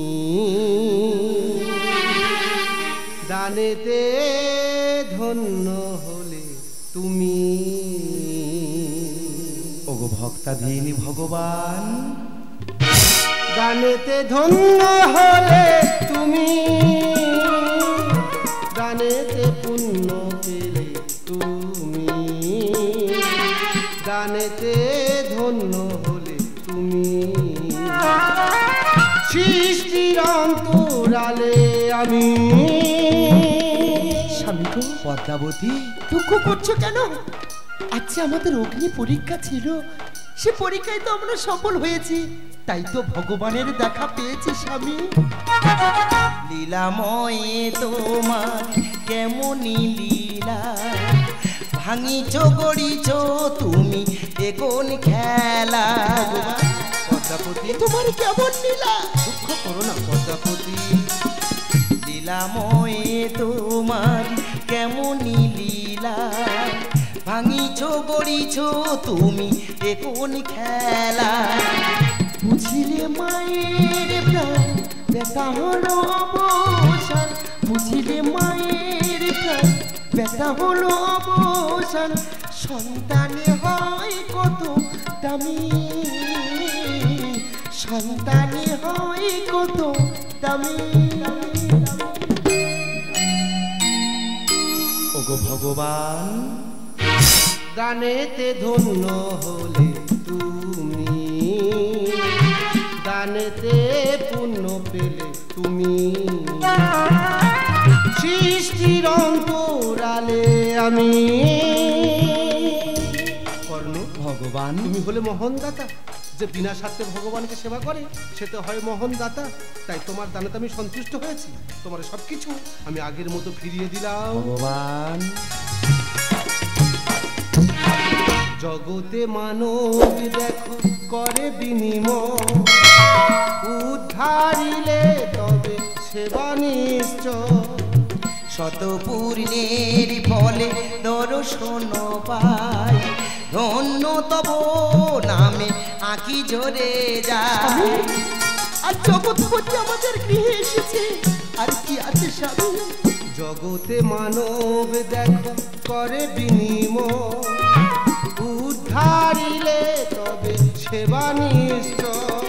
দানেতে ধন্য হলে তুমি। ওগো ভক্তাধীন ভগবান, দানেতে ধন্য হলে তুমি, দানেতে পুণ্য পেলে তুমি, দানেতে ধন্য হলে তুমি। সৃষ্টির অন্তরালে আমি। স্বামী গো, পদ্মাবতী দুঃখ করছো কেন? আচ্ছা, আমাদের অগ্নি পরীক্ষা ছিল, সে পরীক্ষায় তো আমরা সফল হয়েছি, তাই তো ভগবানের দেখা পেয়েছি স্বামী। লীলাময়ে তোমার কেমনি লীলা, ভাঙিছ গড়িছ তুমি এগোন খেলা। পদ্মাপতি তোমার কেমন লীলা? দুঃখ করো না পদ্মাপতি। লীলাময়ে তোমার কেমনি লীলা, ভাঙিছ গড়িছ তুমি এগোন খেলা। বুঝিলে মায়ের প্রাণ ব্যথা হলো অবসান, বুঝিলে মায়ের প্রাণ ব্যথা হলো অবসান। সন্তানে হয় কত দামি, সন্তানে হয় কত দামি। ওগো ভগবান, দানেতে ধন্য হলে তুমি, দানেতে পুণ্য পেলে তুমি। সৃষ্টির অন্তরালে আমি। কর্ণ ভগবান, তুমি হলে মহান দাতা, যে বিনা স্বার্থে ভগবানকে সেবা করে সে তো হয় মহান দাতা। তাই তোমার দানাতে আমি সন্তুষ্ট হয়েছি। তোমার সবকিছু আমি আগের মতো ফিরিয়ে দিলাম ভগবান। জগতে মানব দেখো করে বিনিময়, উদ্ধারিলে তবে সেবা নিশ্চয়। শত পূর্ণের ফলে দর্শন পাই, ধন্য তব নামে আঁকি জোরে যায়। আর জগৎপতি আমাদের গৃহে এসেছে, আর কি আছে স্বামী? জগতে মানব দেখো করে বিনিময়, উদ্ধারিলে তবে সেবা নিশ্চয়।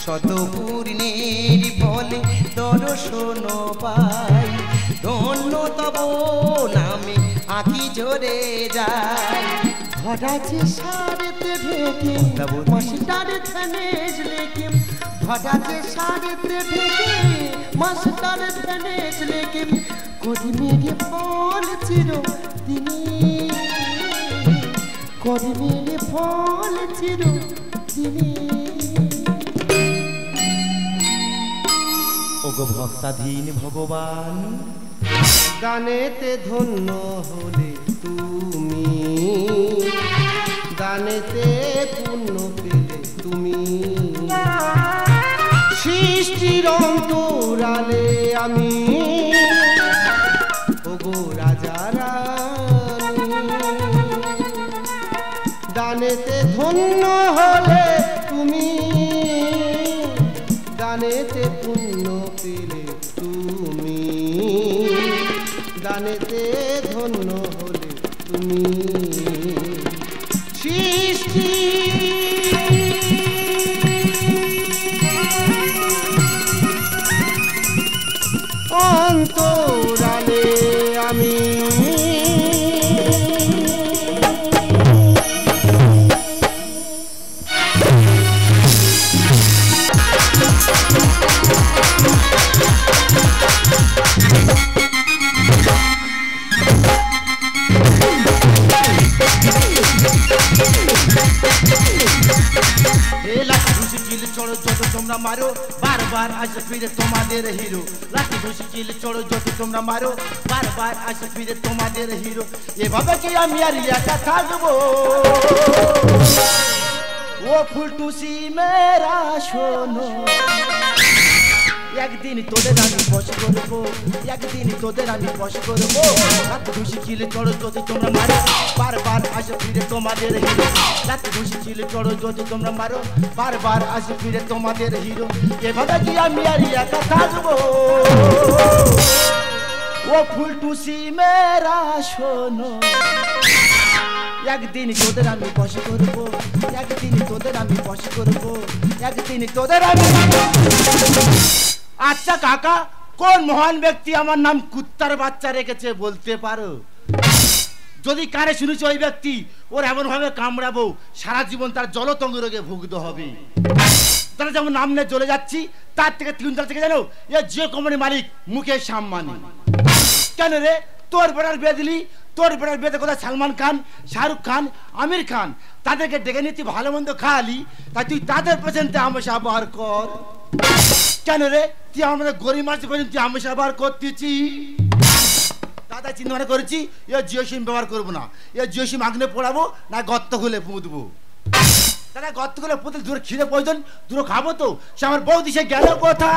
শত পূর্ণের ফলে দর্শন পাই, ধন্য তব নামে আঁকি জোরে যায়। ঘটাছে সারেতে ঢেকে মাস্টারে ধ্যানেশ লেকে, ঘটাছে সারেতে ঢেকে মাস্টারে ধ্যানেশ লেকে, করি মেরে ফল চির তিনি, করি মেরে ফল চির তিনি। ওগো ভক্তাধীন ভগবান, গানেতে ধন্য হলে তুমি, গানেতে পূর্ণ পেলে তুমি। সৃষ্টির অন্তরালে আমি ওগো রাজা রানী, গানেতে ধন্য হলে তুমি, গানেতে পূর্ণ পেলে তুমি, গানেতে ধন্য হলে তুমি। সৃষ্টি অন্তরালে আমি চড়ো যত তোমরা মারো, বারবার আসে ফিরে তোমাদের হিরো। লাঠি ঘুষি কিল চড়ো যত তোমরা মারো, বারবার আসে ফিরে তোমাদের হিরো। এভাবে কি আমি আর একা থাকবো? ও ফুলটুসি মেরা শোনো, একদিন তোদের আমি বশ করবো, একদিন তোদের আমি বশ করবো। রাত ঘুষি কিলে চড়ো যদি তোমরা মারো, বারবার আসে ফিরে তোমাদের হিরো। রাত ঘুষি কিলে চড়ো যদি তোমরা মারো, বারবার আসে ফিরে তোমাদের হিরো। এভাবে কি আমি আর একা থাকবো? ও ফুলটুসি মেরা শোনো, একদিন তোদের আমি বশ করবো, একদিন তোদের আমি বশ করবো, একদিন তোদের আমি। আচ্ছা কাকা, কোন মহান ব্যক্তি আমার নাম কুত্তার বাচ্চা রেখেছে বলতে পারো? যদি কানে শুনেছি ওই ব্যক্তি ওর এমন ভাবে কামড়াবো সারা জীবন তার জলতঙ্গ রোগে ভুগতে হবে। তারা যেমন নাম নিয়ে চলে যাচ্ছি, তার থেকে 3 তার থেকে জানো এ যে কোম্পানির মালিক মুকেশ আম্বানি। কেন রে, তোর বেড়ার বিয়ে দিলি, তোর বেড়ার বিয়েতে কোথায় সালমান খান, শাহরুখ খান, আমির খান, তাদেরকে ডেকে নিয়ে তুই ভালো মন্দ খাওয়ালি, তাই তুই তাদের পেছনে আমেশা বার কর। কেন রে, তুই আমাদের গরিব মানুষ করে তুই আমেশা বার করতেছি? দাদা চিন্তা ভাবনা করেছি এ জিও সিম ব্যবহার করবো না, এ জিও সিম আগুনে পোড়াবো না গর্ত খুলে পুঁতবো। দাদা গর্ত খুলে পুঁতে দূরে খিদে প্রয়োজন, দূরে খাবো তো, সে আমার বৌদি সে গেল কোথা?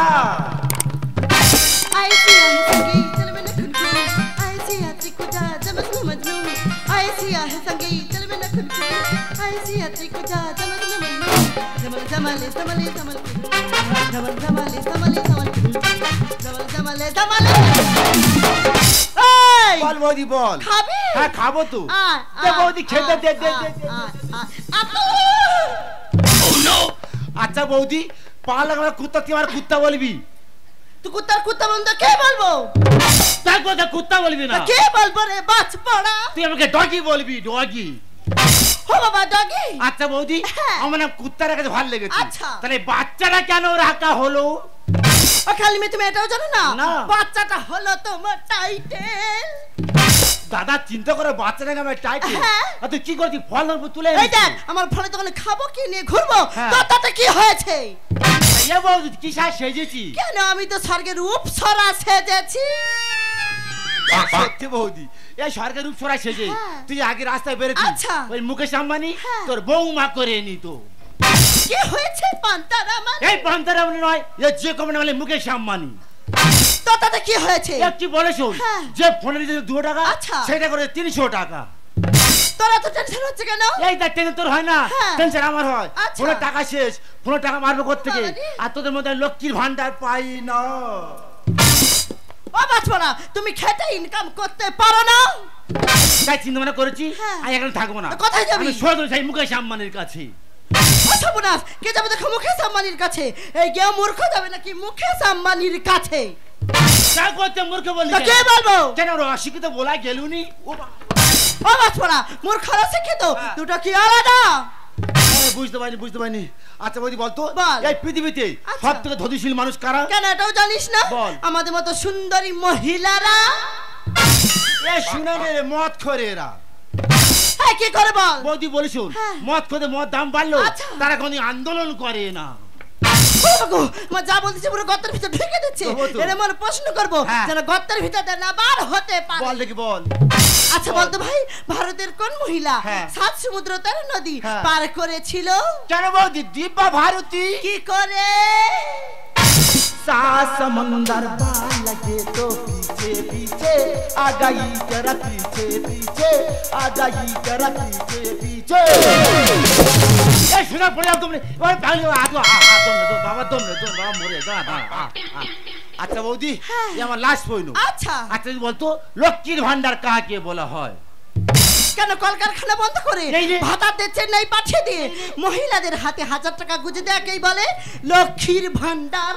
বল বৌদি বল। খাবে? হ্যাঁ খাবো তো। বৌদি খেতে দে দে দে। আচ্ছা বৌদি, পালা কুত্তা তুই আমার কুত্তা বলবি? তুই কুত্তার কুত্তা বলতো কে বলবো? তার কথা কুত্তা বলবি না, কে বলবো রে বাচ পড়া? তুই আমাকে ডগি বলবি, ডগি। ও বাবা ডগি। আচ্ছা বৌদি, আমার নাম কুত্তা রাখাতে ভালো লেগেছে। আচ্ছা। তাহলে বাচ্চাটা কেন রাখা হলো? খালি মেয়ে তুমি এটাও জানো না? না। বাচ্চাটা হলো তোমার টাইটেল। দাদা চিন্তা করে বাচ্চাটাকে আমি টাইট আর তুই কি করছিস ফল তুলে এই দেখ আমার ফলের দোকানে খাবো কি নিয়ে ঘুরবো তো তাতে কি হয়েছে এ বৌদি কি সাজ সেজেছি কেন আমি তো স্বর্গের উপসরা সেজেছি সত্যি বৌদি এই সরকার উপসরা সেজে তুই আগে রাস্তায় বেরোছিস আচ্ছা ওই মুকেশ আম্বানি তোর বৌমা করে নি তো কি হয়েছে পান্তারামান এই পান্তারামান নয় এ যে কোম্পানি মানে মুকেশ আম্বানি তো তাতে কি হয়েছে কি বলেছো যে ফোনে দিয়েছে 2 টাকা সেটা করে 300 টাকা তোরা তো টেনশন হচ্ছে কেন এই দেখ টেনশন তোর হয় না টেনশন আমার হয় ফোনে টাকা শেষ ফোনে টাকা মারবো করতে গিয়ে আর তোদের মধ্যে লক্ষ্মীর ভান্ডার পাই না ও বাছনা তুমি খেটে ইনকাম করতে পারো না তাই চিন্তা ভাবনা করেছি আমি এখানে থাকবো না কোথায় যাবি আমি সোজা যাই মুকেশ আম্বানির কাছে অসবনাস কে যাবে দেখো মুকেশ আম্বানির কাছে এই কেউ মূর্খ যাবে নাকি মুকেশ আম্বানির কাছে তা করতে মূর্খ বললি তো কে বলবো কেন অশিক্ষিত বলা গেলুনি ও বাছনা মূর্খ আর শিক্ষিত দুটো কি আলাদা বুঝতে পারিনি আচ্ছা বৌদি বলতো এই পৃথিবীতে সবথেকে ধনীশীল মানুষ কারা কেন এটাও জানিস না আমাদের মতো সুন্দরী মহিলারা এই শুনে রে মদ খোরেরা কি করে বল বৌদি বলিস মদ খোদে মদ দাম বাড়লো তারা কোনদিন আন্দোলন করে না মা যা বলতেছি পুরো গর্তের ভিতর ঢুকে দিচ্ছে এর মনে প্রশ্ন করবো যেন গর্তের ভিতর না বার হতে পারে বল দেখি বল আচ্ছা বলতো ভাই ভারতের কোন মহিলা 7 সমুদ্র 13 নদী পার করেছিল কেন বৌদি দিব্যা ভারতী কি করে सात समंदर पार लगे तो पीछे पीछे आ गई जरा पीछे पीछे आ गई जरा पीछे पीछे এই শোনা পড়ে যাও তুমি ওই পাগল আদো তো বাবা মরে যা আচ্ছা বৌদি এই আমার লাস্ট পয়নো আচ্ছা তুই বলতো লক্ষ্মীর ভান্ডার কাকে বলা হয় কেন কলকারখানা বন্ধ করে ভাতা দিচ্ছে নাই পাঠিয়ে দিয়ে মহিলাদের হাতে 1000 টাকা গুজে দেয়কেই বলে লক্ষ্মীর ভান্ডার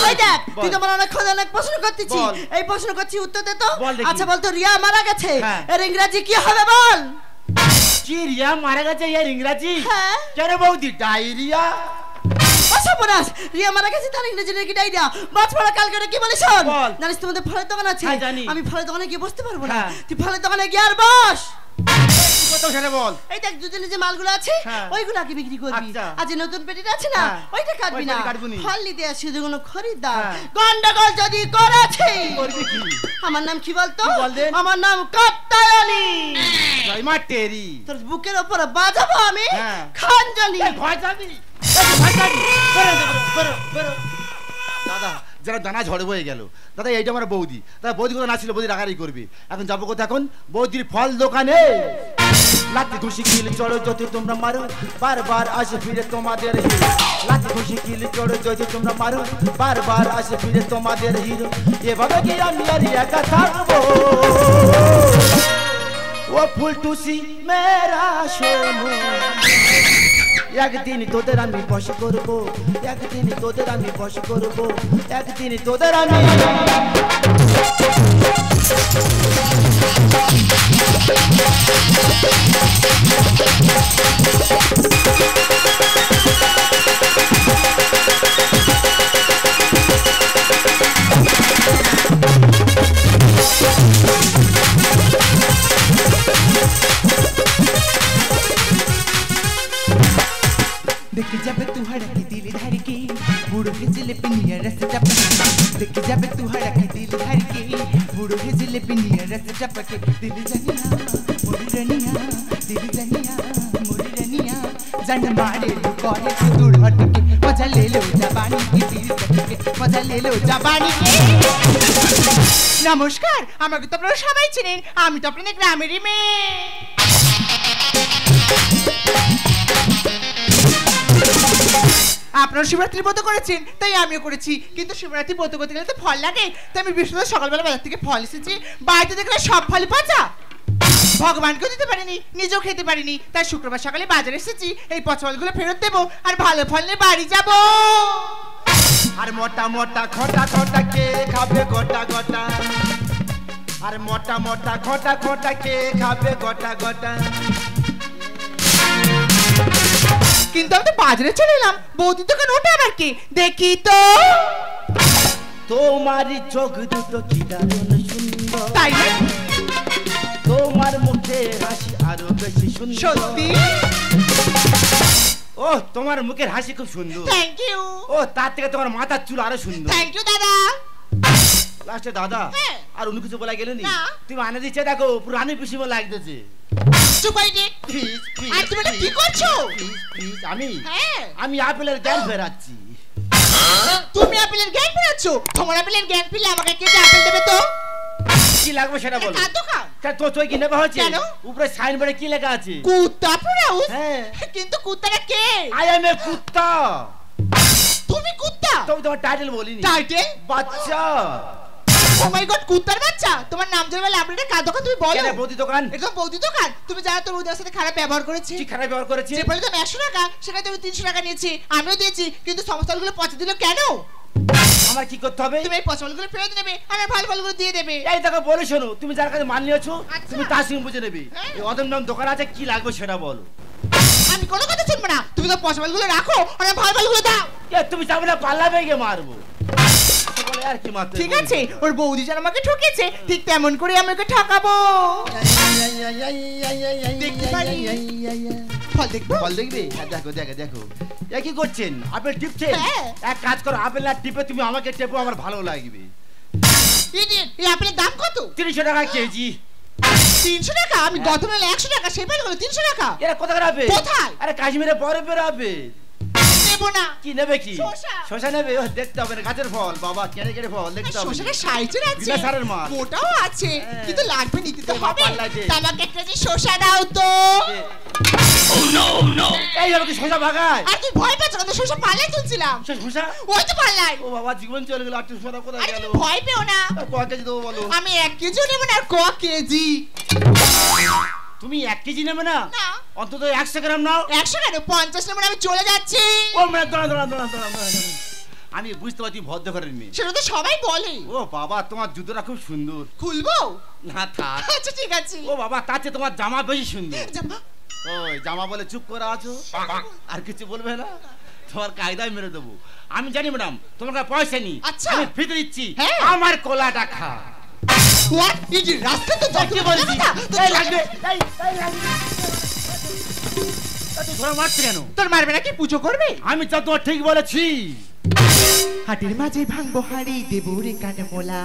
এই দেখ তুই তো অনেক প্রশ্ন করতেছি এই প্রশ্ন করছি উত্তর দে তো আচ্ছা বলতো রিয়া মারা গেছে এর ইংরেজি কি হবে বল কি রিয়া মারা গেছে এর ইংরেজি কেন বৌদি ডায়রিয়া অসবনাস রিয়া মারা গেছে তার ইংরেজি নাকি ডায়রিয়া বাছপড়া কালকে কি বলিস শোন জানিস তোমাদের ফলের দোকান আছে আমি ফলের দোকানে গিয়ে বসতে পারবো না তুই ফলের দোকানে গিয়ে আর বস কত সেটা বল এই দেখ দুজনে যে মালগুলো আছে ওইগুলো কি বিক্রি করবি আজ নতুন পেটিটা আছে না ওইটা কাটবি না ফল নিতে আসি যেগুলো খরিদ্দার গন্ডগোল যদি করেছে করবি কি আমার নাম কি বলতো আমার নাম কাত্তায়নী জয় মা তেরি তোর বুকের উপর বাজাবো আমি খানজানি ভয় যাবি দাদা যারা দানা ঝড়ে বয়ে গেল দাদা এইটা আমার বৌদি দাদা বৌদি কোথাও না ছিল বৌদি রাগারাগি করবে এখন যাবো কোথায় এখন বৌদির ফল দোকানে লাঠি ঘুষি কিল চড়ো যদি তোমরা মারো বারবার আসে ফিরে তোমাদের হিরো লাঠি ঘুষি কিল চড়ো যদি তোমরা মারো বারবার আসে ফিরে তোমাদের হিরো এভাবে কি আমি আর একা থাকবো ও ফুলটুসি মেরা সোনু একদিন তোদের আমি বশ করবো একদিন তোদের আমি বশ করবো একদিন তোদের আমি देख जब तू हड़की दिल धड़की बूढ़ो के जिलेबी नियर रस टपके देख जब तू हड़की दिल धड़की बूढ़ो के जिलेबी नियर रस टपके दिल जनिया मोरी रनिया दिल जनिया मोरी रनिया जन मारे लो करे तू दूर हटके मजा ले लो जवानी की दिल सटके मजा ले लो जवानी की नमस्कार আমাকে তো আপনারা সবাই চিনেন আমি তো আপনাদের গ্রামেরই মেয়ে আপনারা শিবরাত্রি ব্রত করেছেন তাই আমিও করেছি কিন্তু শিবরাত্রি ব্রত করতে গেলে তো ফল লাগে তাই আমি বৃহস্পতিবার সকালবেলা বাজার থেকে ফল এসেছি বাড়িতে দেখলে সব ফলই পচা ভগবানকেও দিতে পারিনি নিজেও খেতে পারিনি তাই শুক্রবার সকালে বাজারে এসেছি এই পচা ফলগুলো ফেরত দেবো আর ভালো ফল নিয়ে বাড়ি যাব আর মোটা মোটা খটা খটা কে খাবে গোটা গোটা আর মোটা মোটা খটা খটা কে খাবে গোটা গোটা কিন্তু আমি তো বাজারে চলে এলাম বৌদি দোকান ওটা আবার কি দেখি তো তোমার চোখ দুটো কি দারুণ সুন্দর তাই না সুন্দর। সত্যি? ও তোমার মুখের হাসি খুব সুন্দর। Thank you. ও তার থেকে তোমার মাথার চুল আরো সুন্দর। থ্যাংক ইউ দাদা। লাস্টে দাদা হ্যাঁ। আর অন্য কিছু বলা গেলেনি? না। তুমি আনে দিচ্ছে দেখো পুরো রানী পিসিমা লাগতেছে। চুপ হয়ে নে। Please please. আর তুমি এটা কি করছো? Please please. আমি হ্যাঁ। আমি আপেলের জ্ঞান ফেরাচ্ছি। তুমি আপেলের জ্ঞান ফেরাচ্ছো? তোমার আপেলের জ্ঞান ফিরলে আমাকে কেটে আপেল দেবে তো? কি লাগবে সেটা বলো। কাঁদো খাও। তো তুই কি নেবে হচ্ছে? কেন? উপরে সাইনবোর্ডে কি লেখা আছে? কুত্তা ফেরাউস? হ্যাঁ। কিন্তু কুত্তাটা কে? আই এম এ কুত্তা। তুমি কুত্তা? তুমি তোমার টাইটেল বলিনি। টাইটেল? বাচ্চা। ও মাই গড, কুত্তার বাচ্চা। তোমার নাম জন্য বলে আপনাদের কার দোকান তুমি বলো? কেন বৌদি দোকান? একদম বৌদি দোকান। তুমি জানো তোর বৌদির সাথে খারাপ ব্যবহার করেছে? কি খারাপ ব্যবহার করেছে? যে বলে তুমি 100 টাকা, সেটা তুমি 300 টাকা নিয়েছি। আমিও দিয়েছি, কিন্তু সমস্যাগুলো পচে দিল কেন? আমার কি করতে হবে? তুমি এই পচমালগুলো ফেরত নেবে, আমার ভালো ভালোগুলো দিয়ে দেবে। এই দেখো বলে শোনো, তুমি যার কাছে মাল নিয়েছো আচ্ছা। তুমি তার সঙ্গে বুঝে নেবে। হ্যাঁ। এই অদম নাম দোকান আছে, কি লাগবে সেটা বলো। আমি কোনো কথা শুনবো না। তুমি তো পচমালগুলো রাখো, আর আমার ভালো ভালোগুলো দাও। এ তুমি যাবে না, পাল্লা বেগে মারবো। বলে আর কি মারতে? ঠিক আছে, ওর বৌদি যেন আমাকে ঠকেছে, ঠিক তেমন করে আমাকে ঠকাবো। দেখতে পারি? ফল দেখবো? ফল দেখবে? হ্যাঁ, দেখো দেখো দেখো। এ কি করছেন? আপেল টিপছেন? হ্যাঁ। এক কাজ করো, আপেল না টিপে তুমি আমাকে টেপো, আমার ভালো লাগবে। এই আপেলের দাম কত? 300 টাকা কেজি। 300 টাকা? আমি গত বেলা 100 টাকা, সেবার হলো 300 টাকা। এরা কোথায় রাবে? কোথায়? আরে কাশ্মীরে বরফে রাবে। নেবো না। কি নেবে? কি শসা। শসা নেবে? ও দেখতে হবে না, গাছের ফল বাবা, কেটে কেটে ফল দেখতে হবে। শসাটা সাইজের আছে, বিনা সারের মাল। মোটাও আছে, হ্যাঁ। কিন্তু লাগবে, নিতে তো দে, হবে। পাল্লা দে। তা আমাকে একটা যে শসা দাও তো। এই আমাকে শসা ভাগায়। আর তুই ভয় পাচ্ছ কেন? শসা পাল্লায় তুলছিলাম। শসা? ওই তো পাল্লায়। ও বাবা, জীবন চলে গেল। আর শসা কোথায় আরে গেল? তুমি ভয় পেও না। ক কেজি দেবো বলো? আমি 1 কেজি নেব না, আর ক কেজি? তুমি 1 কেজি নেবে না? না। অন্তত 100 গ্রাম নাও। 100 কেন? 50 নেব না, আমি চলে যাচ্ছি। ও মানে দাঁড়া দাঁড়া দাঁড়া দাঁড়া দাঁড়া। আমি বুঝতে পারছি ভদ্র ঘরের মেয়ে। সেটা তো সবাই বলে। ও বাবা, তোমার জুতোটা খুব সুন্দর। খুলবো? না থাক। আচ্ছা ঠিক আছে। ও বাবা, তার চেয়ে তোমার জামা বেশি সুন্দর। জামা? ওই জামা বলে চুপ করে আছো, আর কিছু বলবে না? তোমার কায়দায় মেরে দেবো। আমি জানি ম্যাডাম তোমার কাছে পয়সা নেই। আচ্ছা। আমি ফিতে দিচ্ছি, হ্যাঁ। আমার কোলাটা খা। হোয়াট? এই যে রাস্তা তো কি বলছি? এই লাগবে, এই লাগবে। তুই ঘোড়া মারছে কেন? তোর মারবে নাকি? পুজো করবে? আমি তো তোমার ঠিক বলেছি। হাটের মাঝে ভাঙবো হাড়ি দেবো রে কাঠমোলা।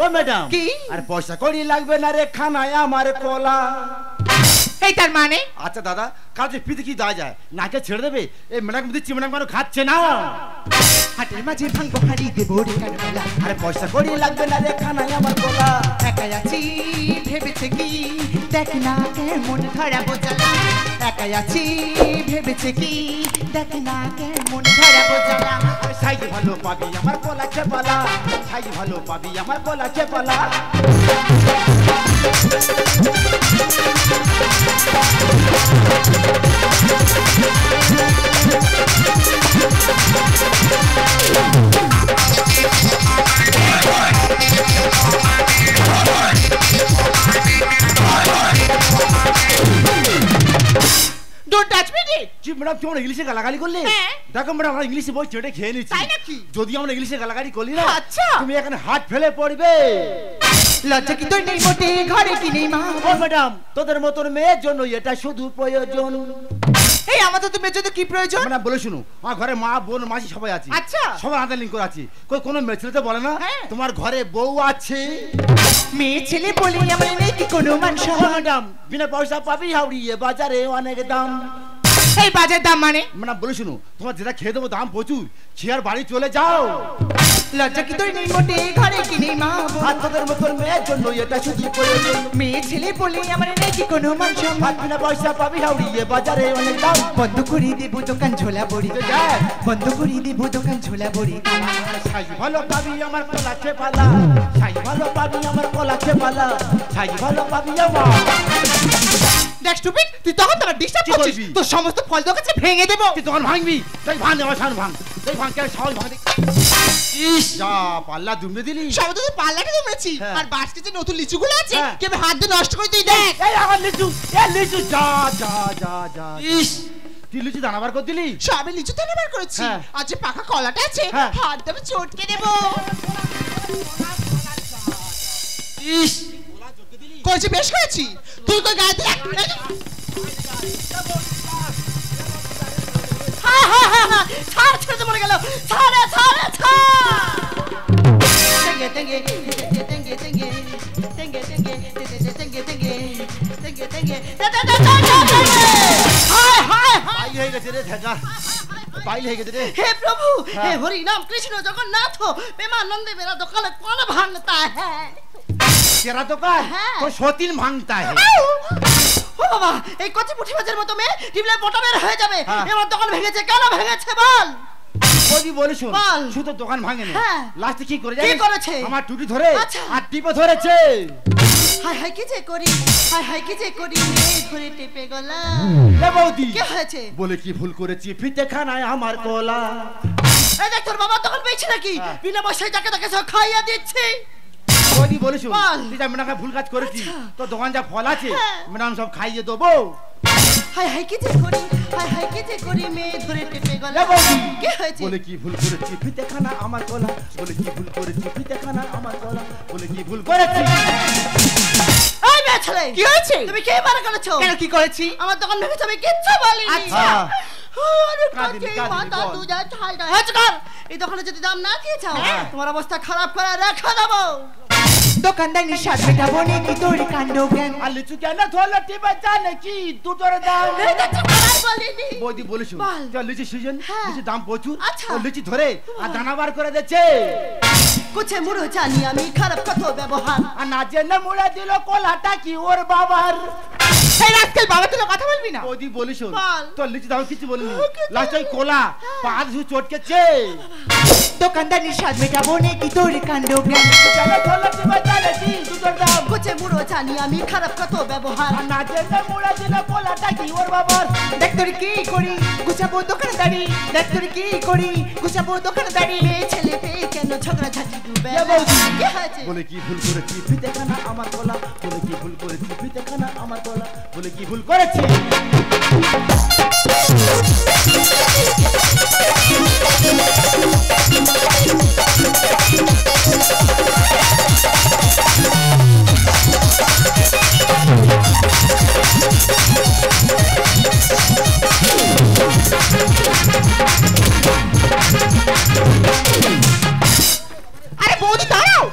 ও ম্যাডাম, কি? আর পয়সা কড়ি লাগবে না রে, খানায় আমার কোলা। এই তার মানে? আচ্ছা দাদা, কাজে ফিতে কি দেওয়া যায়? নাকে ছেড়ে দেবে? এই ম্যাডাম দিচ্ছি, ম্যাডাম কেন খাচ্ছে না? হাটের মাঝে ভাঙবো হাড়ি দেবো রে কাঠমোলা। আরে পয়সা কড়ি লাগবে না রে, খানায় আমার কোলা। একাই আছি ভেবেছে কি, দেখ না কেমন ধরাবো জ্বালা। একাই আছি ভেবেছে কি, দেখ না কেমন ধরাবো জ্বালা। সাইজ ভালো পাবি আমার কোলা চেপালা, সাইজ ভালো পাবি আমার কোলা চেপালা। Don't touch me. কি ম্যাডাম, তুমি ইংলিশে গালাগালি করলে? হ্যাঁ। দেখো ম্যাডাম, আমরা ইংলিশে বই চেটে খেয়ে নিচ্ছি। তাই নাকি? যদি আমরা ইংলিশে গালাগালি করি না, আচ্ছা। তুমি এখানে হাত ফেলে পড়বে। লজ্জা কি তোর নেই মোটে, ঘরে কি নেই মা? ও ম্যাডাম, তোদের মতন মেয়ের জন্য এটা শুধু প্রয়োজন। এই আমাদের তো মেয়ের জন্য কি প্রয়োজন? ম্যাডাম বলে শুনো, আমার ঘরে মা বোন মাসি সবাই আছে। আচ্ছা। সবার আধার লিঙ্ক করে আছে। কোনো মেয়ে ছেলে তো বলে না হ্যাঁ। তোমার ঘরে বউ আছে। মেয়ে ছেলে বলে আমার নেই কি কোনো মান ও সম্মান? ম্যাডাম, বিনা পয়সা পাবি হাওড়িয়ে বাজারে অনেক দাম। এই বাজার দাম মানে? ম্যাডাম বলে শুনো, তোমার যেটা খেয়ে দেবো দাম প্রচুর, খেয়ে আর বাড়ি চলে যাও। লজ্জা কি তোর নেই মোটে, ঘরে কি নেই মা? আর তোদের মতন মেয়ের জন্য এটা শুধু প্রয়োজন। মেয়ে ছেলে বলে আমার নেই কি কোনো মান সম্মান? বিনা পয়সা পাবি হাওড়িয়ে বাজারে অনেক দাম। বন্ধ করে দেবো দোকান ঝোলা বড়ি, দেখ। বন্ধ করে দেবো দোকান ঝোলা বড়ি। সাইজ ভালো পাবি আমার কলা চেপালা, সাইজ ভালো পাবি আমার কলা চেপালা, সাইজ ভালো পাবি আমার। দেখ স্টুপিড, তুই তখন তোরা ডিস্টার্ব কি করছিস। করবি? তোর সমস্ত ফল দোকানে ভেঙে দেব। তুই তখন ভাঙবি, তাই ভাঙ আমার সামনে ভাঙ, তাই ভাঙ কেন সবাই ভাঙ। ইস যা পাল্লা দুমড়ে দিলি। সব তো তুই পাল্লাকে দমেছি। হ্যাঁ। আর বাসকে যে নতুন লিচুগুলো আছে, হ্যাঁ। কে হাত দিয়ে নষ্ট করে তুই দেখ। এই আমার লিচু, এই লিচু যা যা যা যা। ইস তুই লিচু দানাবার করে দিলি। সবে লিচু তেলে বার করেছি। হ্যাঁ। আর যে পাকা কলাটা আছে, হ্যাঁ। হাত দিয়ে চটকে দেব। ইস করেছি, বেশ করেছি। তুই কই গায়ে দিয়ে ছাড় ছেড়ে মরে গেল ছাড়ে ছাড়ে তেঙ্গে তেঙ্গে তেঙ্গে তেঙ্গে তেঙ্গে তেঙ্গে তেঙ্গে তেঙ্গে তেঙ্গে হায় হায় পাইল হয়ে গেছে রে ঠেকা পাইল হয়ে গেছে রে हे प्रभु हे हरि नाम कृष्ण जगन्नाथ प्रेमानंद मेरा दुकान कौन भांगता है तेरा दुकान तो সতীন ভাঙতা है ও বাবা এই কচি পুঁটি মাছের মতো মেয়ে টিপলে মোটা বের হয়ে যাবে আমার দোকান ভেঙেছে কেন ভেঙেছে বল বৌদি বলে শুন শুধু দোকান ভাঙেনি লাস্টে কি করে কি করেছে আমার টুটি ধরে আর টিপে ধরেছে হায় হায় কি যে করি হায় হায় কি যে করি মেয়ে ধরে টিপে গলা এ বৌদি কি হয়েছে বলে কি ভুল করেছি ফিতে খানায় আমার কোলা এই দেখ তোর বাবা দোকান পেয়েছে নাকি বিনা পয়সায় যাকে তাকে সব খাইয়ে দিচ্ছে বৌদি বলে শুন তুই যা মেনাকে ভুল কাজ করেছি তো দোকান যা ফল আছে ম্যাডাম সব খাইয়ে দেবো হায় হায় কি যে করি হায় হায় কি যে করি মেয়ে ধরে টিপে গলা কি হয়েছে বলে কি ভুল করেছি ফিতে খানা আমার কোলা বলে কি ভুল করেছি ফিতে খানা আমার কোলা বলে কি ভুল করেছি এই মেয়ে ছেলে কি হয়েছে তুমি কে মারা করেছো কেন কি করেছি আমার দোকান ভেঙেছে আমি কিচ্ছু বলিনি আচ্ছা এই দোকানে যদি দাম না দিয়ে যাও তোমার অবস্থা খারাপ করে রেখে দেবো দোকানদানি সাত মেটাবো নাকি তোর কাণ্ড জ্ঞান আর লিচু কেন ধরলো টিপে জানে কি দুটোর দাম বলিনি বৌদি বলে শুন লিচু সিজন লিচু দাম প্রচুর আচ্ছা লিচু ধরে আর দানা বার করে দিচ্ছে কুছে মুড়ো জানি আমি খারাপ কত ব্যবহার আর না জেনে মুড়ে দিল কোলাটা কি ওর বাবার এই রাস্কেল বাবা তুই কথা বলবি না বৌদি বলি শুন তোর লিচু দাম কিছু বলিনি লাস্ট ওই কোলা পা ধু চটকেছে দোকানদানি সাত মেটাবো নাকি তোর কাণ্ড জ্ঞান কেন ধরলো টিপে জানে কি দুটোর দাম কুছে মুড়ো জানি আমি খারাপ কত ব্যবহার আর না জেনে মুড়ে দিল কোলাটা কি ওর বাবার দেখ তোর কি করি গুছাবো দোকানদারি দেখ তোর কি করি গুছাবো দোকানদারি মেয়ে ছেলে পেয়ে কেন ঝগড়া ঝাঁটি ডুবে কি হয়েছে বলে কি ভুল করেছি ফিতে খানা আমার কোলা বলে কি ভুল করেছি ফিতে খানা আমার কোলা বলে কি ভুল করেছি আরে বৌদি দাঁড়াও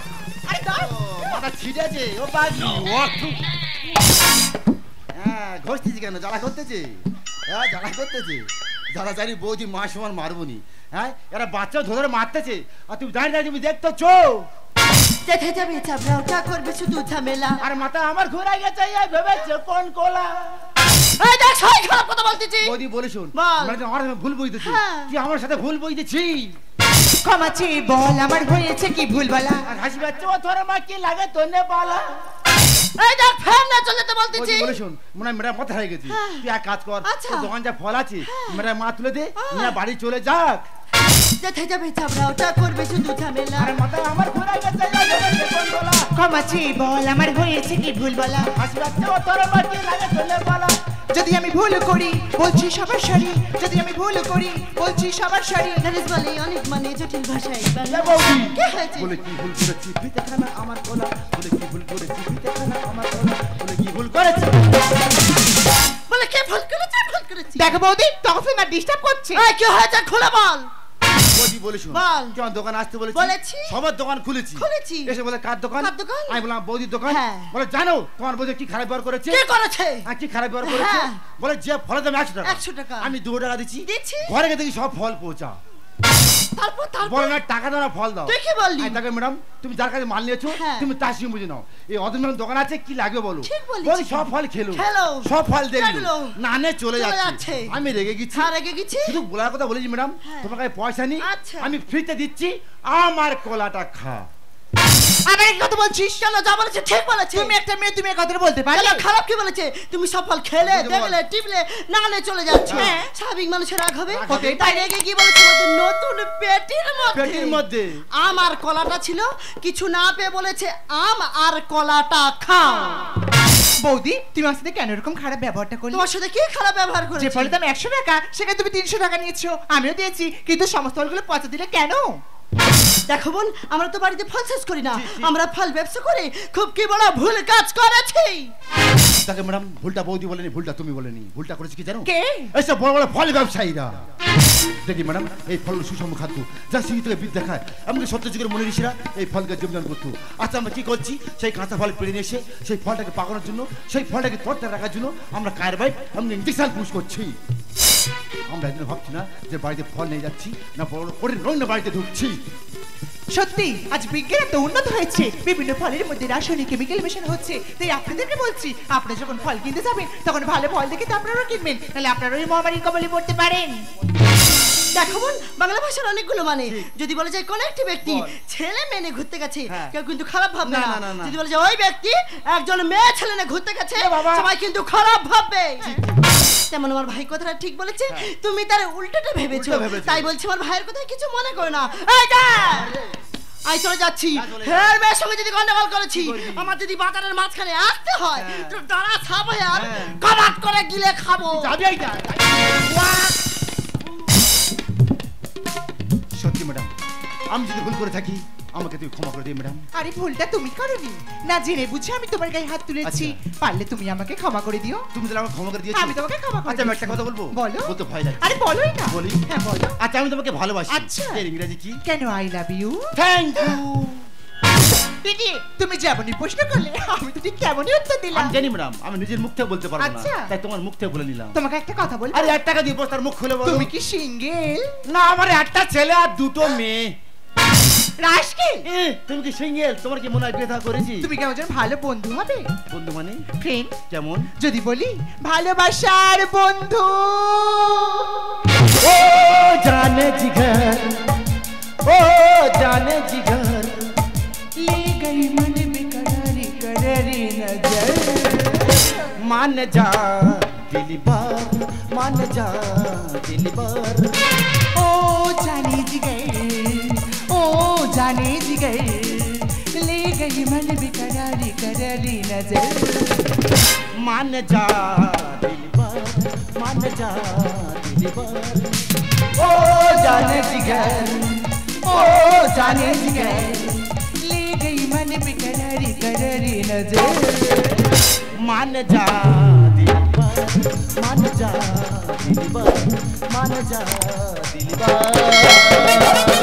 আরে দাঁড়াও মাথা ছিটেছে ও বাজি হ্যাঁ ঘষতেছি কেন জ্বালা করতেছে হ্যাঁ জ্বালা করতেছে জ্বালা জানি বৌদি মা সমান মারবনি হ্যাঁ এরা বাচ্চা ধরে মারতেছে আর তুমি দাঁড়িয়ে দাঁড়িয়ে তুমি দেখতো চো যেতে যাবে চাপড়া ওটা করবে শুধু ঝামেলা আর মাথা আমার ঘুরে গেছে এই ভেবেছে কোন কোলা এই দেখ সবাই খারাপ কথা বলতেছি বৌদি বলে শুন বল। মানে আমার ভুল বইতেছি তুই আমার সাথে ভুল বইতেছি ক্ষমা চেয়ে বল আমার হয়েছে কি ভুল বলা আর হাসি বাচ্চা ও তোর মা কি লাগে তোনে বালা এই দেখ ফ্যান না চলতে বলতেছি বলে শুন মনে হয় মেয়েরা মাথা হয়ে গেছি তুই এক কাজ কর আচ্ছা। তোর দোকান যা ফল আছে মেয়েরা মা তুলে দে নিয়ে বাড়ি চলে যাক যেতে যাবে চাপড়া ওটা করবে শুধু ঝামেলা আর মাথা আমার ঘুরে গেছে কোন কোলা ক্ষমা চেয়ে বল আমার হয়েছে কি ভুল বলা হাসি বাচ্চা ও তোর মা কি লাগে তোনে বালা যদি আমি ভুল করি বলছি সবার সারি যদি আমি ভুল করি বলছি সবার সারি গণেশ বলে অনেক মানে জটিল ভাষায় এ বৌদি কি হয়েছে বলে কি ভুল করেছি ফিতে খানা আমার কোলা বলে কি ভুল করেছি ফিতে খানা আমার কোলা বলে কি ভুল করেছি বলে কে ভুল করেছে ভুল করেছি দেখো বৌদি তখন না ডিস্টার্ব করছে এই কি হয়েছে খুলে বল বৌদি বলে শুন বল। কেমন দোকান আসতে বলেছি বলেছি। সবার দোকান খুলেছি খুলেছি। এসে বলে কার দোকান কার দোকান? আমি বললাম বৌদির দোকান হ্যাঁ। বলে জানো তোমার বৌদি কি খারাপ ব্যবহার করেছে কে করেছে আর কি খারাপ ব্যবহার করেছে হ্যাঁ। বলে যে ফলের দাম 100 টাকা 100 টাকা। আমি 2 টাকা দিচ্ছি দিচ্ছি। ঘরে গিয়ে দেখি সব ফল পৌঁছা তারপর বলে না টাকা দাও না ফল দাও তুই কি বললি? আমি তাকে ম্যাডাম তুমি যার কাছে মাল নিয়েছো হ্যাঁ। তুমি তার সঙ্গে বুঝে নাও এই অদমের দোকান আছে কি লাগবে বলো ঠিক বলেছিস। বলি সব ফল খেলো খেলো। সব ফল দেখলো দেখলো। না নে চলে চলে যাচ্ছে যাচ্ছে। আমি রেগে গেছি হ্যাঁ, রেগে গেছি। শুধু বলার কথা বলেছি ম্যাডাম হ্যাঁ। তোমার কাছে পয়সা নেই আচ্ছা। আমি ফ্রিতে দিচ্ছি আমার কলাটা খা আবার এই কথা বলছিস চলো যা বলেছে ঠিক বলেছে তুমি একটা মেয়ে তুমি এই কথাটা বলতে পারলে চলো খারাপ কি বলেছে তুমি সফল খেলে বুঝতে দেখলে টিপলে নালে চলে যাচ্ছ হ্যাঁ। স্বাভাবিক মানুষের রাগ হবে রাগ হবে। তাই রেগে কি বলেছে বলছে নতুন পেটির মধ্যে আমার কলাটা ছিল কিছু না পেয়ে বলেছে আম আর কলাটা খাও বৌদি তুমি আমার সাথে কেন এরকম খারাপ ব্যবহারটা করলে তোমার সাথে কি খারাপ ব্যবহার যে করেছে ফলের দাম 100 টাকা সেখানে তুমি 300 টাকা নিয়েছো আমিও দিয়েছি কিন্তু সমস্ত ফলগুলো পচা দিলে কেন দেখো বোন, আমরা তো বাড়িতে ফল চাষ করি না, আমরা ফল ব্যবসা করি। খুব কি বড় ভুল কাজ করেছি। দেখো ম্যাডাম, ভুলটা বৌদি বলেনি, ভুলটা তুমি বলেনি। ভুলটা করেছি কি জানো? কে? এইসব বড় বড় ফল ব্যবসায়ীরা। দেখি ম্যাডাম, এই ফল সুষম খাদ্য, যা সিঁড়ি থেকে বিদ দেখায়। এমনকি সত্য যুগের মনে ঋষিরা এই ফলকে জীবন করতো। আচ্ছা আমরা কি করছি? সেই কাঁচা ফল পেড়ে নিয়ে এসে সেই ফলটাকে পাকানোর জন্য, সেই ফলটাকে তরতাজা রাখার জন্য আমরা কার্বাইড এবং ইনজেকশন পুশ করছি। আমরা একদিন ভাবছি না যে বাড়িতে ফল নিয়ে যাচ্ছি, না বড় করে রঙ বাড়িতে ঢুকছি। সত্যি আজ বিজ্ঞান এত উন্নত হয়েছে, বিভিন্ন ফলের মধ্যে রাসায়নিক কেমিক্যাল মেশানো হচ্ছে। তাই আপনাদেরকে বলছি, আপনারা যখন ফল কিনতে যাবেন তখন ভালো ফল দেখে তো আপনারাও কিনবেন, তাহলে আপনারা ওই মহামারীর কবলে পড়তে পারেন। দেখো বোন, বাংলা ভাষার অনেকগুলো মানে। যদি বলা যায় কোন একটি ব্যক্তি ছেলে মেয়ে ঘুরতে গেছে, কেউ কিন্তু খারাপ ভাববে না। যদি বলা যায় ওই ব্যক্তি একজন মেয়ে ছেলে নিয়ে ঘুরতে গেছে, সবাই কিন্তু খারাপ ভাববে। তেমন আমার ভাই কথাটা ঠিক বলেছে, তুমি তার উল্টোটা ভেবেছো। তাই বলছি আমার ভাইয়ের কথা কিছু মনে করো না। আমি চলে যাচ্ছি। হের মেয়ের সঙ্গে যদি গন্ডগোল করেছি, আমার যদি বাজারের মাঝখানে আসতে হয়, তোর দাঁড়া ছাপ হয়ে আর কাবাট করে গিলে খাবো। সত্যি ম্যাডাম, আমি যদি ভুল করে থাকি আমাকে তুমি ক্ষমা করে দিও ম্যাডাম। আরে ভুলটা তুমি করনি, না জেনে বুঝে আমি তোমার গায়ে হাত তুলেছি। পারলে তুমি আমাকে ক্ষমা করে দিও। তুমি তাহলে আমাকে ক্ষমা করে দিয়েছো? আমি তোমাকে ক্ষমা করে। আচ্ছা আমি একটা কথা বলবো? বলো। বলতে ভয় লাগে। আরে বলোই না। বলি? হ্যাঁ বলো। আচ্ছা আমি তোমাকে ভালোবাসি। আচ্ছা এর ইংরেজি কি? Can I love you. Thank you. দিদি তুমি যেমনই প্রশ্ন করলে আমি তো ঠিক তেমনই উত্তর দিলাম। আমি জানি ম্যাডাম, আমি নিজের মুখ থেকে বলতে পারবো না, আচ্ছা। তাই তোমার মুখ থেকে বলে নিলাম। তোমাকে একটা কথা বলবো? আরে 1 টাকা দিয়ে বস, তার মুখ খুলে বলো। তুমি কি সিঙ্গেল? না, আমার একটা ছেলে আর দুটো মেয়ে। রাশকেল? তুমি কি সিঙ্গেল? তোমার কি মনে হয় বিয়ে থা করেছি? তুমি কেমন যেন ভালো বন্ধু হবে। বন্ধু মানে? ফ্রেন্ড। কেমন? যদি বলি ভালোবাসার বন্ধু। ও জানে জিগর, ও জানে জিগর, ले गई मन बेकरारी करारी नजर। मान जा दिली बार, मान जा दिली बार। ओ जाने जिगर, ओ जाने जिगर, ले गई मन बेकरारी करारी नजर। मान जा दिली बार, मान जा दिली बार। ओ जाने जिगर, ओ जाने जिगर, ले गई मन बेकरारी करारी नजर। मान जा दिली बार, मान जा दिली बार, मान जा दिली बार।